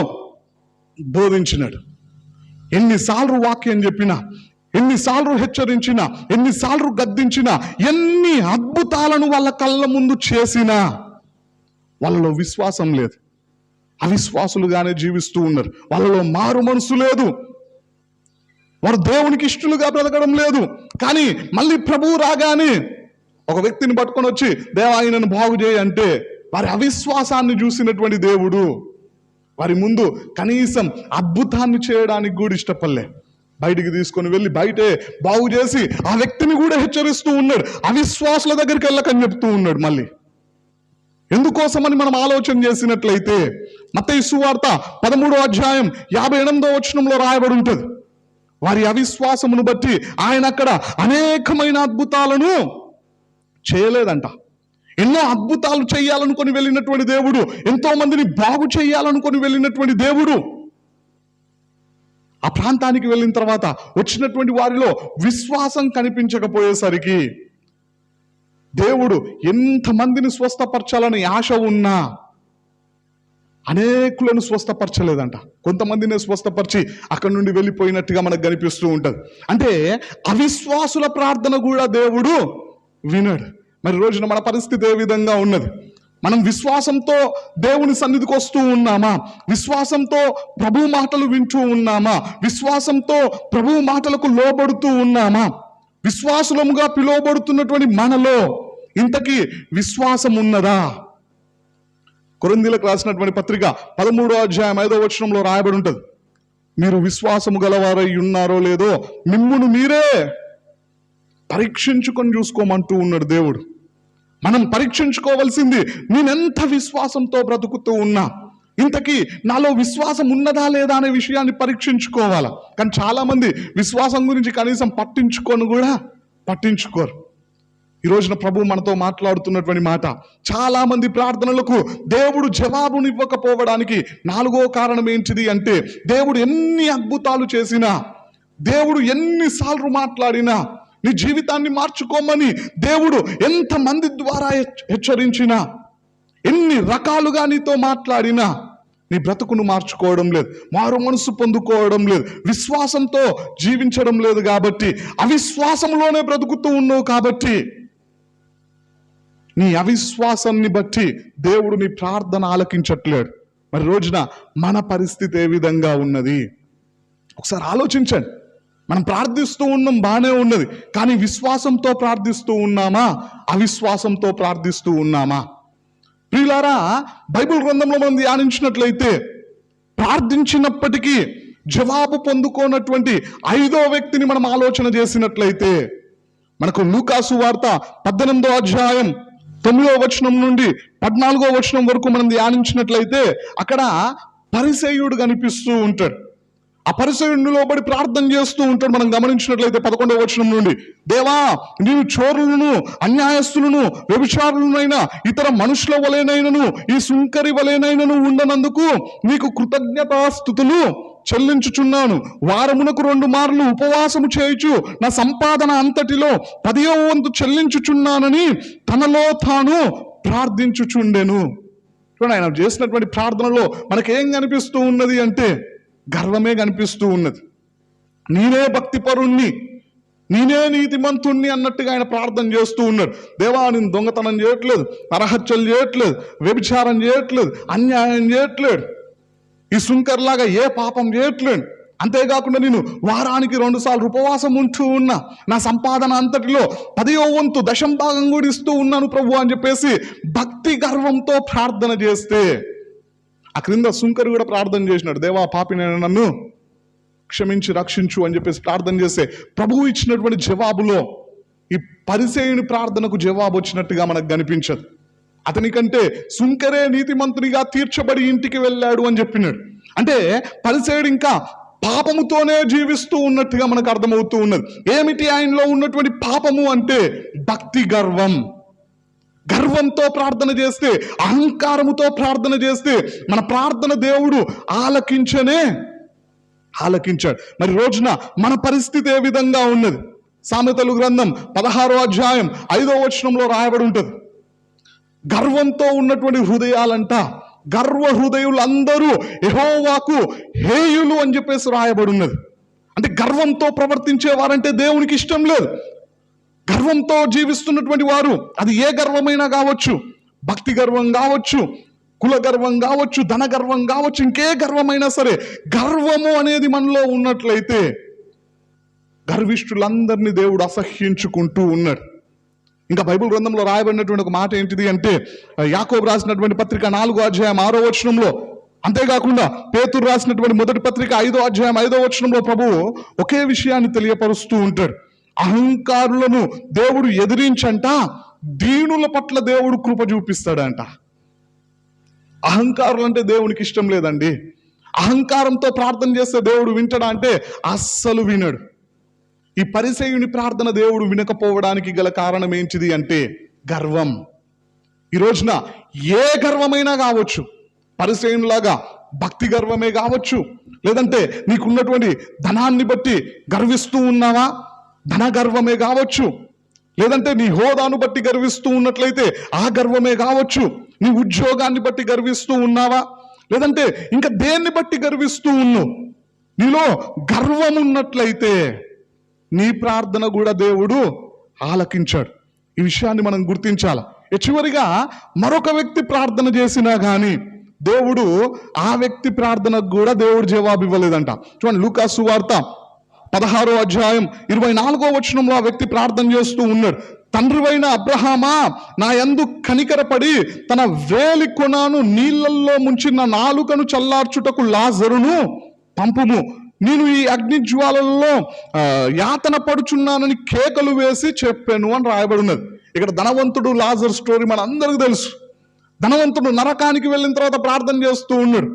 బోధించినాడు. ఎన్నిసార్లు వాక్యం చెప్పినా, ఎన్నిసార్లు హెచ్చరించినా, ఎన్నిసార్లు గద్దించినా, ఎన్ని అద్భుతాలను వాళ్ళ కళ్ళ ముందు చేసినా వాళ్ళలో విశ్వాసం లేదు. అవిశ్వాసులుగానే జీవిస్తూ ఉన్నారు. వాళ్ళలో మారు మనసు లేదు. వారు దేవునికి ఇష్టలుగా బ్రతకడం లేదు. కానీ మళ్ళీ ప్రభువు రాగానే ఒక వ్యక్తిని పట్టుకొని వచ్చి దేవా ఆయనను బాగు చేయి అంటే వారి అవిశ్వాసాన్ని చూసినటువంటి దేవుడు వారి ముందు కనీసం అద్భుతాన్ని చేయడానికి కూడా ఇష్టపడలే. బయటికి తీసుకొని వెళ్ళి బయటే బాగు చేసి ఆ వ్యక్తిని కూడా హెచ్చరిస్తూ ఉన్నాడు, అవిశ్వాసుల దగ్గరికి వెళ్ళకని చెప్తూ ఉన్నాడు. మళ్ళీ ఎందుకోసమని మనం ఆలోచన చేసినట్లయితే మత్తయి సువార్త 13వ అధ్యాయం 58వ వచనంలో రాయబడి ఉంటుంది, వారి అవిశ్వాసమును బట్టి ఆయన అక్కడ అనేకమైన అద్భుతాలను చేయలేదంట. ఎన్నో అద్భుతాలు చేయాలనుకొని వెళ్ళినటువంటి దేవుడు, ఎంతో మందిని బాగు చేయాలనుకొని వెళ్ళినటువంటి దేవుడు ఆ ప్రాంతానికి వెళ్ళిన తర్వాత వచ్చినటువంటి వారిలో విశ్వాసం కనిపించకపోయేసరికి దేవుడు ఎంతమందిని స్వస్థపరచాలని ఆశ ఉన్నా అనేకులను స్వస్థపరచలేదంట. కొంతమందిని స్వస్థపరిచి అక్కడి నుండి వెళ్ళిపోయినట్టుగా మనకు కనిపిస్తూ ఉంటుంది. అంటే అవిశ్వాసుల ప్రార్థన కూడా దేవుడు వినడు. మరి రోజున మన పరిస్థితి ఏ విధంగా ఉన్నది? మనం విశ్వాసంతో దేవుని సన్నిధికి వస్తూ ఉన్నామా? విశ్వాసంతో ప్రభు మాటలు వింటూ ఉన్నామా? విశ్వాసంతో ప్రభు మాటలకు లోబడుతూ ఉన్నామా? విశ్వాసులముగా పిలువబడుతున్నటువంటి మనలో ఇంతకీ విశ్వాసం ఉన్నదా? కొరింథీయులకు రాసినటువంటి పత్రిక 13వ అధ్యాయం 5వ వచనంలో రాయబడి ఉంటుంది, మీరు విశ్వాసము గలవారై ఉన్నారో లేదో మిమ్మును మీరే పరీక్షించుకొని చూసుకోమంటూ ఉన్నాడు దేవుడు. మనం పరీక్షించుకోవాల్సింది నేనెంత విశ్వాసంతో బ్రతుకుతూ ఉన్నా, ఇంతకీ నాలో విశ్వాసం ఉన్నదా లేదా అనే విషయాన్ని పరీక్షించుకోవాలా. కానీ చాలా మంది విశ్వాసం గురించి కనీసం పట్టించుకోరు. ఈ రోజున ప్రభు మనతో మాట్లాడుతున్నటువంటి మాట, చాలా మంది ప్రార్థనలకు దేవుడు జవాబునివ్వకపోవడానికి 4వ కారణం ఏంటిది అంటే దేవుడు ఎన్ని అద్భుతాలు చేసినా, దేవుడు ఎన్నిసార్లు మాట్లాడినా, నీ జీవితాన్ని మార్చుకోమని దేవుడు ఎంతమంది ద్వారా హెచ్చరించినా, ఎన్ని రకాలుగా నీతో మాట్లాడినా నీ బ్రతుకును మార్చుకోవడం లేదు, మారు మనసు పొందుకోవడం లేదు, విశ్వాసంతో జీవించడం లేదు. కాబట్టి అవిశ్వాసంలోనే బ్రతుకుతూ ఉన్నావు. కాబట్టి నీ అవిశ్వాసాన్ని బట్టి దేవుడు నీ ప్రార్థన ఆలకించట్లేడు. మరి రోజున మన పరిస్థితి ఏ విధంగా ఉన్నది ఒకసారి ఆలోచించండి. మనం ప్రార్థిస్తూ ఉన్నాం, బాగానే ఉన్నది, కానీ విశ్వాసంతో ప్రార్థిస్తూ ఉన్నామా, అవిశ్వాసంతో ప్రార్థిస్తూ ఉన్నామా? ప్రియులారా, బైబిల్ గ్రంథంలో మనం ధ్యానించినట్లయితే ప్రార్థించినప్పటికీ జవాబు పొందుకోనటువంటి 5వ వ్యక్తిని మనం ఆలోచన చేసినట్లయితే మనకు లూకాసు వార్త 18వ అధ్యాయం 9వ వచనం నుండి 14వ వచనం వరకు మనం ధ్యానించినట్లయితే అక్కడ పరిసయ్యుడు కనిపిస్తూ ఉంటాడు. ఆ పరిసయ్యుడు నిలబడి ప్రార్థన చేస్తూ ఉంటాడు. మనం గమనించినట్లయితే 11వ వచనం నుండి, దేవా, నీవు చోరులను, అన్యాయస్తులను, వ్యభిచారులనైనా ఇతర మనుషుల వలెనైనను ఈ సుంకరి వలెనైనను ఉండనందుకు నీకు కృతజ్ఞతాస్తుతులు చెల్లించుచున్నాను. వారమునకు 2 మార్లు ఉపవాసము చేయుచు నా సంపాదన అంతటిలో 10వ వంతు చెల్లించుచున్నానని తనలో తాను ప్రార్థించుచుండెను. చూడండి, ఆయన చేసినటువంటి ప్రార్థనలో మనకేం కనిపిస్తూ ఉన్నది అంటే గర్వమే కనిపిస్తూ ఉన్నది. నేనే భక్తిపరుణ్ణి, నేనే నీతిమంతుణ్ణి అన్నట్టుగా ఆయన ప్రార్థన చేస్తూ ఉన్నాడు. దేవా, నేను దొంగతనం చేయట్లేదు, నరహత్యలు చేయట్లేదు, వ్యభిచారం చేయట్లేదు, అన్యాయం చేయట్లేదు, ఈ సుంకర్లాగా ఏ పాపం చేయట్లేదు. అంతేకాకుండా నేను వారానికి 2 సార్లు ఉపవాసం ఉంటూ ఉన్నా, నా సంపాదన అంతటిలో 10వ వంతు దశంభాగం కూడా ఇస్తూ ఉన్నాను ప్రభు అని చెప్పేసి భక్తి గర్వంతో ప్రార్థన చేస్తే, ఆ క్రింద సుంకరు కూడా ప్రార్థన చేసినాడు, దేవా, పాపినైన నన్ను క్షమించి రక్షించు అని చెప్పేసి ప్రార్థన చేస్తే ప్రభువు ఇచ్చినటువంటి జవాబులో ఈ పరిసయ్యుని ప్రార్థనకు జవాబు వచ్చినట్టుగా మనకు కనిపించదు. అతనికంటే సుంకరే నీతిమంతునిగా తీర్చబడి ఇంటికి వెళ్ళాడు అని చెప్పినాడు. అంటే పరిసయ్యుడు ఇంకా పాపముతోనే జీవిస్తూ ఉన్నట్టుగా మనకు అర్థమవుతూ ఉన్నది. ఏమిటి ఆయనలో ఉన్నటువంటి పాపము అంటే భక్తి గర్వం. గర్వంతో ప్రార్థన చేస్తే, అహంకారముతో ప్రార్థన చేస్తే మన ప్రార్థన దేవుడు ఆలకించాడు. మరి రోజున మన పరిస్థితి ఏ విధంగా ఉన్నది? సామెతలు గ్రంథం 16వ అధ్యాయం 5వ వచనంలో రాయబడి ఉంటుంది, గర్వంతో ఉన్నటువంటి హృదయాలంట, గర్వ హృదయులందరూ యెహోవాకు హేయులు అని చెప్పేసి రాయబడి ఉన్నది. అంటే గర్వంతో ప్రవర్తించే వారంటే దేవునికి ఇష్టం లేదు. గర్వంతో జీవిస్తున్నటువంటి వారు, అది ఏ గర్వమైనా కావచ్చు, భక్తి గర్వం కావచ్చు, కుల గర్వం కావచ్చు, ధన గర్వం కావచ్చు, ఇంకే గర్వమైనా సరే, గర్వము అనేది మనలో ఉన్నట్లయితే గర్విష్ఠులందరినీ దేవుడు అసహ్యించుకుంటూ ఉన్నాడు. ఇంకా బైబిల్ గ్రంథంలో రాయబడినటువంటి ఒక మాట ఏంటిది అంటే, యాకోబు రాసినటువంటి పత్రిక 4వ అధ్యాయం 6వ వచనంలో, అంతేకాకుండా పేతురు రాసినటువంటి మొదటి పత్రిక 5వ అధ్యాయం 5వ వచనంలో ప్రభువు ఒకే విషయాన్ని తెలియపరుస్తూ ఉంటాడు. అహంకారులను దేవుడు ఎదిరించంట, దీనుల పట్ల దేవుడు కృప చూపిస్తాడంట. అహంకారులు అంటే దేవునికి ఇష్టం లేదండి. అహంకారంతో ప్రార్థన చేస్తే దేవుడు వింటాడా అంటే అస్సలు వినడు. ఈ పరిసయ్యుని ప్రార్థన దేవుడు వినకపోవడానికి గల కారణం ఏంటిది అంటే గర్వం. ఈ రోజున ఏ గర్వమైనా కావచ్చు, పరిసయ్యునిలాగా భక్తి గర్వమే కావచ్చు, లేదంటే నీకున్నటువంటి ధనాన్ని బట్టి గర్విస్తూ ఉన్నావా, ధన గర్వమే కావచ్చు, లేదంటే నీ హోదాను బట్టి గర్విస్తూ ఉన్నట్లయితే ఆ గర్వమే కావచ్చు, నీ ఉద్యోగాన్ని బట్టి గర్విస్తూ ఉన్నావా, లేదంటే ఇంకా దేన్ని బట్టి గర్విస్తూ ఉన్నావు, నీలో గర్వం ఉన్నట్లయితే నీ ప్రార్థన కూడా దేవుడు ఆలకించాడు. ఈ విషయాన్ని మనం గుర్తించాలి. చివరిగా మరొక వ్యక్తి ప్రార్థన చేసినా కానీ దేవుడు ఆ వ్యక్తి ప్రార్థనకు కూడా దేవుడు జవాబు ఇవ్వలేదంట. చూడండి, లూకాసు వార్త 16వ అధ్యాయం 24వ వచనంలో ఆ వ్యక్తి ప్రార్థన చేస్తూ ఉన్నాడు. తండ్రివైన అబ్రహామా, నా యందు కనికరపడి తన వేలి కొనాను నీళ్లలో ముంచిన నాలుకను చల్లార్చుటకు లాజరును పంపుము. నేను ఈ అగ్ని జ్వాలల్లో యాతన పడుచున్నానని కేకలు వేసి చెప్పాను అని రాయబడి ఉన్నది. ఇక్కడ ధనవంతుడు లాజర్ స్టోరీ మన అందరికీ తెలుసు. ధనవంతుడు నరకానికి వెళ్ళిన తర్వాత ప్రార్థన చేస్తూ ఉన్నాడు.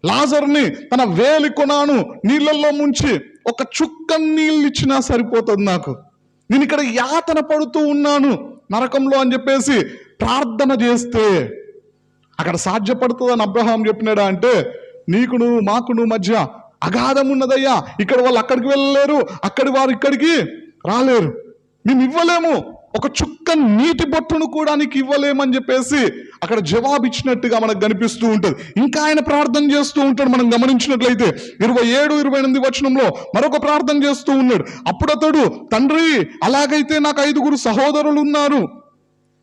లాజర్ని తన వేలి కొనాను నీళ్ళల్లో ముంచి ఒక చుక్క నీళ్ళు ఇచ్చినా సరిపోతుంది, నాకు, నేను ఇక్కడ యాతన పడుతూ ఉన్నాను నరకంలో అని చెప్పేసి ప్రార్థన చేస్తే అక్కడ సాధ్యపడుతుందని అబ్రహాం చెప్పినాడా అంటే, నీకును మాకును మధ్య అగాధం ఉన్నదయ్యా, ఇక్కడ వాళ్ళు అక్కడికి వెళ్ళలేరు, అక్కడి వారు ఇక్కడికి రాలేరు, మేము ఇవ్వలేము, ఒక చుక్క నీటి బొట్టును కూడా నీకు ఇవ్వలేమని చెప్పేసి అక్కడ జవాబు ఇచ్చినట్టుగా మనకు కనిపిస్తూ ఉంటుంది. ఇంకా ఆయన ప్రార్థన చేస్తూ ఉంటాడు. మనం గమనించినట్లయితే 27, 28 వచనంలో మరొక ప్రార్థన చేస్తూ ఉన్నాడు. అప్పుడు అతడు, తండ్రి, అలాగైతే నాకు 5 సహోదరులు ఉన్నారు,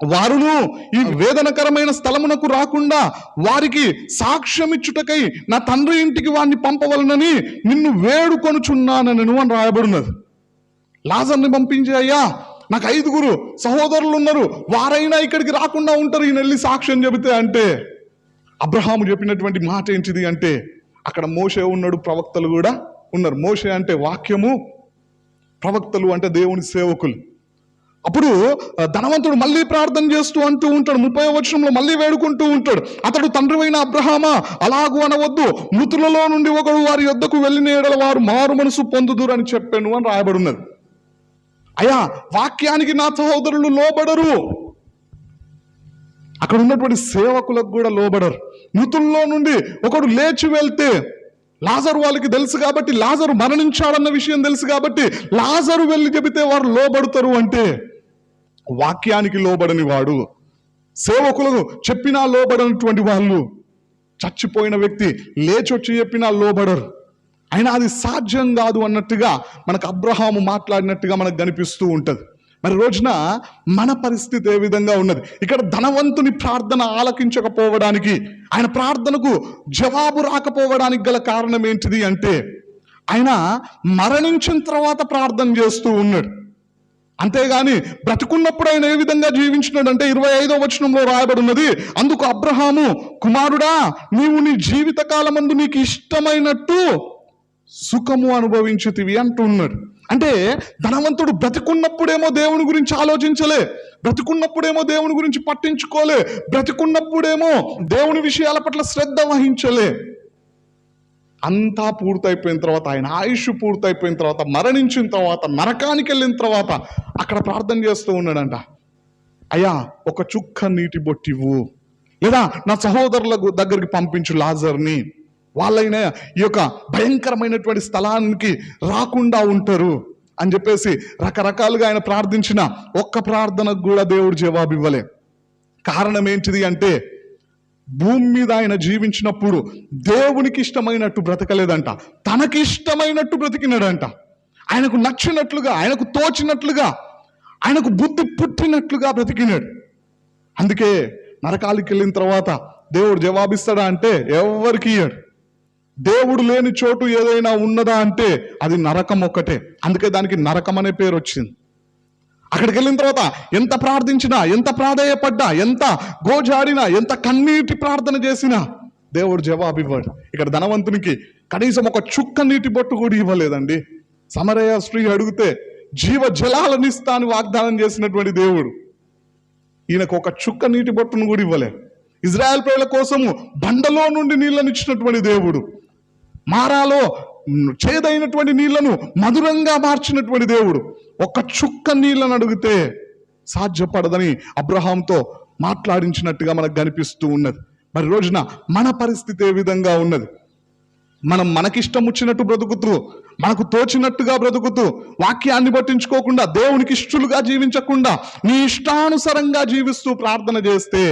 వారును ఈ వేదనకరమైన స్థలమునకు రాకుండా వారికి సాక్ష్యం ఇచ్చుటకై నా తండ్రి ఇంటికి వారిని పంపవలనని నిన్ను వేడుకొనుచున్నానని అని రాయబడినది. లాజర్ని పంపించే, అయ్యా నాకు 5 సహోదరులు ఉన్నారు, వారైనా ఇక్కడికి రాకుండా ఉంటారు ఈయన వెళ్ళి సాక్ష్యం చెబితే అంటే, అబ్రహాము చెప్పినటువంటి మాట ఏంటిది అంటే, అక్కడ మోషే ఉన్నాడు, ప్రవక్తలు కూడా ఉన్నారు. మోషే అంటే వాక్యము, ప్రవక్తలు అంటే దేవుని సేవకులు. అప్పుడు ధనవంతుడు మళ్ళీ ప్రార్థన చేస్తూ అంటూ ఉంటాడు, 30వ వచనంలో మళ్ళీ వేడుకుంటూ ఉంటాడు, అతడు తండ్రివైన అబ్రహామా అలాగూ అనవద్దు, మృతులలో నుండి ఒకడు వారి యొద్దకు వెళ్ళిన యెడల వారు మారు మనసు పొందుదురు అని చెప్పాను అని రాయబడి ఉన్నది. అయ్యా వాక్యానికి నా సహోదరులు లోబడరు, అక్కడ ఉన్నటువంటి సేవకులకు కూడా లోబడరు. మృతుల్లో నుండి ఒకడు లేచి వెళ్తే, లాజరు వాళ్ళకి తెలుసు కాబట్టి, లాజరు మరణించాడన్న విషయం తెలుసు కాబట్టి లాజరు వెళ్ళి చెబితే వారు లోబడతారు అంటే, వాక్యానికి లోబడని వాడు, సేవకులకు చెప్పినా లోబడనటువంటి వాళ్ళు, చచ్చిపోయిన వ్యక్తి లేచొచ్చి చెప్పినా లోబడరు. అయినా అది సాధ్యం కాదు అన్నట్టుగా మనకు అబ్రహాము మాట్లాడినట్టుగా మనకు కనిపిస్తూ ఉంటుంది. మరి రోజున మన పరిస్థితి ఏ విధంగా ఉన్నది? ఇక్కడ ధనవంతుని ప్రార్థన ఆలకించకపోవడానికి, ఆయన ప్రార్థనకు జవాబు రాకపోవడానికి గల కారణం ఏంటిది అంటే, ఆయన మరణించిన తర్వాత ప్రార్థన చేస్తూ ఉన్నాడు. అంతేగాని బ్రతుకున్నప్పుడు ఆయన ఏ విధంగా జీవించినాడు అంటే 25వ వచనంలో రాయబడి ఉన్నది, అందుకు అబ్రహాము, కుమారుడా నీవు నీ జీవిత కాలమందు నీకు ఇష్టమైనట్టు సుఖము అనుభవించుతివి అంటున్నాడు. అంటే ధనవంతుడు బ్రతికున్నప్పుడేమో దేవుని గురించి ఆలోచించలే, బ్రతికున్నప్పుడేమో దేవుని గురించి పట్టించుకోలే, బ్రతికున్నప్పుడేమో దేవుని విషయాల పట్ల శ్రద్ధ వహించలే. అంతా పూర్తయిపోయిన తర్వాత, ఆయన ఆయుష్ పూర్తయిపోయిన తర్వాత, మరణించిన తర్వాత, నరకానికి వెళ్ళిన తర్వాత అక్కడ ప్రార్థన చేస్తూ ఉన్నాడంట, అయ్యా ఒక చుక్క నీటి బొట్టివ్వు, లేదా నా సహోదరుల దగ్గరికి పంపించు లాజర్ని, వాళ్ళైనా ఈ యొక్క భయంకరమైనటువంటి స్థలానికి రాకుండా ఉంటారు అని చెప్పేసి రకరకాలుగా ఆయన ప్రార్థించిన ఒక్క ప్రార్థనకు కూడా దేవుడు జవాబు ఇవ్వలే. కారణం ఏంటిది అంటే, భూమి మీద ఆయన జీవించినప్పుడు దేవునికి ఇష్టమైనట్టు బ్రతకలేదంట, తనకి ఇష్టమైనట్టు బ్రతికినాడంట. ఆయనకు నచ్చినట్లుగా, ఆయనకు తోచినట్లుగా, ఆయనకు బుద్ధి పుట్టినట్లుగా బ్రతికినాడు. అందుకే నరకాలకి వెళ్ళిన తర్వాత దేవుడు జవాబిస్తాడా అంటే ఎవరికి ఇయ్యాడు. దేవుడు లేని చోటు ఏదైనా ఉన్నదా అంటే అది నరకం ఒక్కటే. అందుకే దానికి నరకం అనే పేరు వచ్చింది. అక్కడికి వెళ్ళిన తర్వాత ఎంత ప్రార్థించినా, ఎంత ప్రాధేయపడ్డా, ఎంత గోజాడినా, ఎంత కన్నీటి ప్రార్థన చేసినా దేవుడు జవాబు ఇవ్వడు. ఇక్కడ ధనవంతునికి కనీసం ఒక చుక్క నీటి బొట్టు కూడా ఇవ్వలేదండి. సమరయ స్త్రీ అడిగితే జీవ జలాలనిస్తా అని వాగ్దానం చేసినటువంటి దేవుడు ఈయనకు ఒక చుక్క నీటి బొట్టును కూడా ఇవ్వలేదు. ఇజ్రాయెల్ ప్రజల కోసము బండలో నుండి నీళ్లను ఇచ్చినటువంటి దేవుడు, మారాలో చేదైనటువంటి నీళ్లను మధురంగా మార్చినటువంటి దేవుడు, ఒక చుక్క నీళ్లను అడిగితే సాధ్యపడదని అబ్రహాంతో మాట్లాడించినట్టుగా మనకు కనిపిస్తూ ఉన్నది. మరి రోజున మన పరిస్థితి ఏ విధంగా ఉన్నది? మనం మనకిష్టం వచ్చినట్టు బ్రతుకుతూ, మనకు తోచినట్టుగా బ్రతుకుతూ, వాక్యాన్ని పట్టించుకోకుండా, దేవునికి ఇష్టలుగా జీవించకుండా, నీ ఇష్టానుసారంగా జీవిస్తూ ప్రార్థన చేస్తే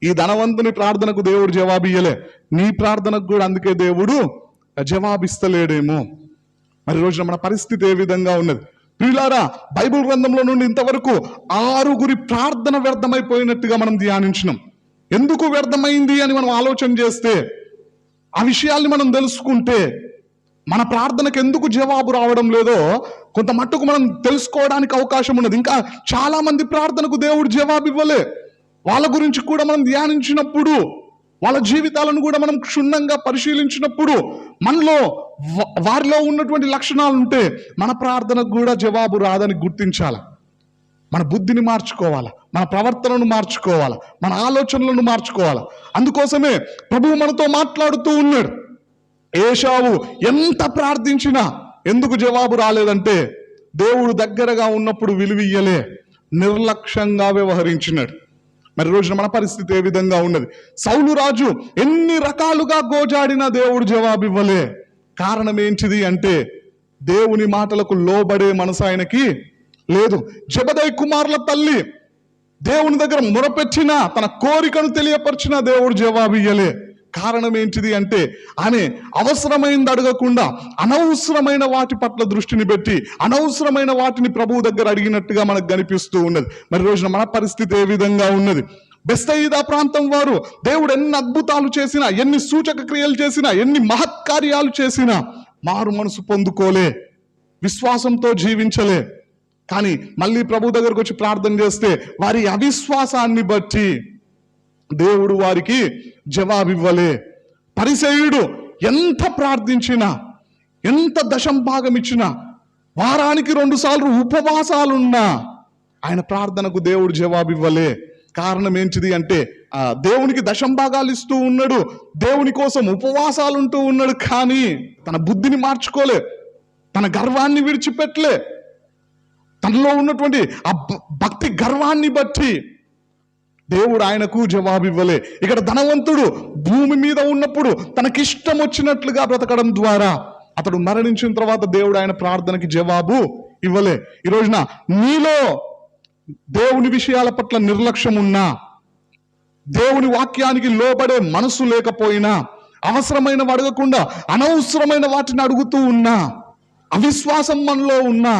ఈ ధనవంతుని ప్రార్థనకు దేవుడు జవాబు ఇయ్యలే, నీ ప్రార్థనకు కూడా అందుకే దేవుడు జవాబిస్తలేడేమో. మరి రోజున మన పరిస్థితి ఏ విధంగా ఉన్నది? ప్రియులారా, బైబిల్ గ్రంథంలో నుండి ఇంతవరకు 6 ప్రార్థన వ్యర్థమైపోయినట్టుగా మనం ధ్యానించినాం. ఎందుకు వ్యర్థమైంది అని మనం ఆలోచన చేస్తే, ఆ విషయాల్ని మనం తెలుసుకుంటే, మన ప్రార్థనకు ఎందుకు జవాబు రావడం లేదో కొంత మట్టుకు మనం తెలుసుకోవడానికి అవకాశం ఉన్నది. ఇంకా చాలా మంది ప్రార్థనకు దేవుడు జవాబు ఇవ్వలే. వాళ్ళ గురించి కూడా మనం ధ్యానించినప్పుడు, వాళ్ళ జీవితాలను కూడా మనం క్షుణ్ణంగా పరిశీలించినప్పుడు, మనలో వారిలో ఉన్నటువంటి లక్షణాలు ఉంటే మన ప్రార్థనకు కూడా జవాబు రాదని గుర్తించాలి. మన బుద్ధిని మార్చుకోవాలి, మన ప్రవర్తనను మార్చుకోవాలి, మన ఆలోచనలను మార్చుకోవాలి. అందుకోసమే ప్రభువు మనతో మాట్లాడుతూ ఉన్నాడు. ఏశావు ఎంత ప్రార్థించినా ఎందుకు జవాబు రాలేదంటే, దేవుడు దగ్గరగా ఉన్నప్పుడు విలువియ్యలే, నిర్లక్ష్యంగా వ్యవహరించినాడు. మరి రోజున మన పరిస్థితి ఏ విధంగా ఉన్నది? సౌలు రాజు ఎన్ని రకాలుగా గోజాడినా దేవుడు జవాబు ఇవ్వలే. కారణం ఏంటిది అంటే, దేవుని మాటలకు లోబడే మనసు ఆయనకి లేదు. జెబెదయి కుమారుల తల్లి దేవుని దగ్గర మొరపెట్టినా, తన కోరికను తెలియపరిచినా దేవుడు జవాబు ఇయ్యలే. కారణం ఏంటిది అంటే ఆమె అవసరమైనది అడగకుండా అనవసరమైన వాటి పట్ల దృష్టిని పెట్టి అనవసరమైన వాటిని ప్రభువు దగ్గర అడిగినట్టుగా మనకు కనిపిస్తూ ఉన్నది. మరి రోజున మన పరిస్థితి ఏ విధంగా ఉన్నది? బెస్తయిదా ప్రాంతం వారు దేవుడు ఎన్ని అద్భుతాలు చేసినా, ఎన్ని సూచక క్రియలు చేసినా, ఎన్ని మహత్కార్యాలు చేసినా మారు మనసు పొందుకోలే, విశ్వాసంతో జీవించలే. కానీ మళ్ళీ ప్రభు దగ్గరకు వచ్చి ప్రార్థన చేస్తే వారి అవిశ్వాసాన్ని బట్టి దేవుడు వారికి జవాబివ్వలే. పరిసయ్యుడు ఎంత ప్రార్థించినా, ఎంత దశంభాగం ఇచ్చినా, వారానికి 2 సార్లు ఉపవాసాలున్నా ఆయన ప్రార్థనకు దేవుడు జవాబివ్వలే. కారణం ఏంటిది అంటే దేవునికి దశంభాగాలు ఇస్తూ ఉన్నాడు, దేవుని కోసం ఉపవాసాలు ఉంటూ ఉన్నాడు, కానీ తన బుద్ధిని మార్చుకోలే, తన గర్వాన్ని విడిచిపెట్టలే. తనలో ఉన్నటువంటి ఆ భక్తి గర్వాన్ని బట్టి దేవుడు ఆయనకు జవాబివ్వలే. ఇక్కడ ధనవంతుడు భూమి మీద ఉన్నప్పుడు తనకిష్టం వచ్చినట్లుగా బ్రతకడం ద్వారా అతడు మరణించిన తర్వాత దేవుడు ఆయన ప్రార్థనకి జవాబు ఇవ్వలే. ఈ రోజున నీలో దేవుని విషయాల పట్ల నిర్లక్ష్యం ఉన్నా, దేవుని వాక్యానికి లోబడే మనసు లేకపోయినా, అవసరమైన అడగకుండా అనవసరమైన వాటిని అడుగుతూ ఉన్నా, అవిశ్వాసం మనలో ఉన్నా,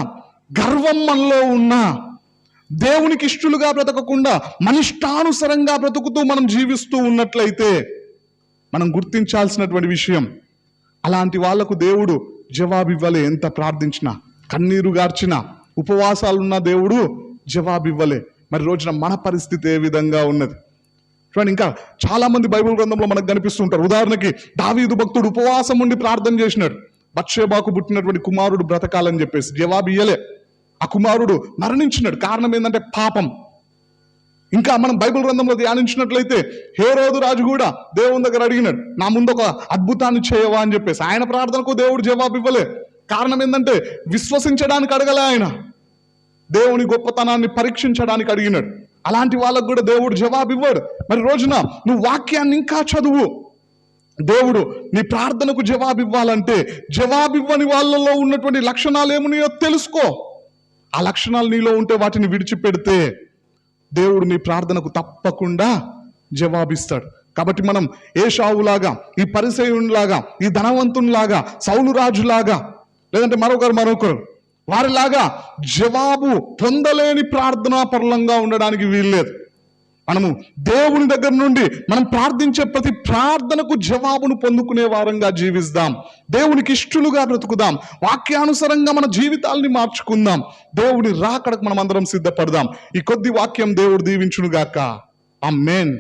గర్వం మనలో ఉన్నా, దేవునికి ఇష్టలుగా బ్రతకకుండా మనిష్టానుసరంగా బ్రతుకుతూ మనం జీవిస్తూ ఉన్నట్లయితే మనం గుర్తించాల్సినటువంటి విషయం, అలాంటి వాళ్లకు దేవుడు జవాబివ్వలే. ఎంత ప్రార్థించినా, కన్నీరు గార్చినా, ఉపవాసాలున్న దేవుడు జవాబివ్వలే. మరి రోజున మన పరిస్థితి ఏ విధంగా ఉన్నది చూడండి. ఇంకా చాలా మంది బైబిల్ గ్రంథంలో మనకు కనిపిస్తుంటారు. ఉదాహరణకి దావీదు భక్తుడు ఉపవాసం ఉండి ప్రార్థన చేసినాడు, బత్షెబాకు పుట్టినటువంటి కుమారుడు బ్రతకాలని చెప్పేసి. జవాబు ఇయ్యలే, ఆ కుమారుడు మరణించినాడు. కారణం ఏంటంటే పాపం. ఇంకా మనం బైబిల్ గ్రంథంలో ధ్యానించినట్లయితే హేరోదు రాజు కూడా దేవుని దగ్గర అడిగినాడు, నా ముందు ఒక అద్భుతాన్ని చేయవా అని చెప్పేసి. ఆయన ప్రార్థనకు దేవుడు జవాబు ఇవ్వలే. కారణం ఏంటంటే విశ్వసించడానికి అడగలే, ఆయన దేవుని గొప్పతనాన్ని పరీక్షించడానికి అడిగినాడు. అలాంటి వాళ్ళకు కూడా దేవుడు జవాబు ఇవ్వడు. మరి రోజున నువ్వు వాక్యాన్ని ఇంకా చదువు. దేవుడు నీ ప్రార్థనకు జవాబు ఇవ్వాలంటే జవాబివ్వని వాళ్ళలో ఉన్నటువంటి లక్షణాలు ఏమున్నాయో తెలుసుకో. ఆ లక్షణాలు నీలో ఉంటే వాటిని విడిచిపెడితే దేవుడు నీ ప్రార్థనకు తప్పకుండా జవాబిస్తాడు. కాబట్టి మనం ఏశావులాగా, ఈ పరిసయ్యునిలాగా, ఈ ధనవంతునిలాగా, సౌలు రాజులాగా, లేదంటే మరొకరు వారిలాగా జవాబు పొందలేని ప్రార్థనా పరులంగా ఉండడానికి వీల్లేదు. మనము దేవుని దగ్గర నుండి మనం ప్రార్థించే ప్రతి ప్రార్థనకు జవాబును పొందుకునే వారంగా జీవిస్తాం. దేవునికి ఇష్టలుగా బ్రతుకుదాం. వాక్యానుసారంగా మన జీవితాల్ని మార్చుకుందాం. దేవుని రాకడకు మనం అందరం సిద్ధపడదాం. ఈ కొద్ది వాక్యం దేవుడు దీవించునుగాక. ఆమేన్.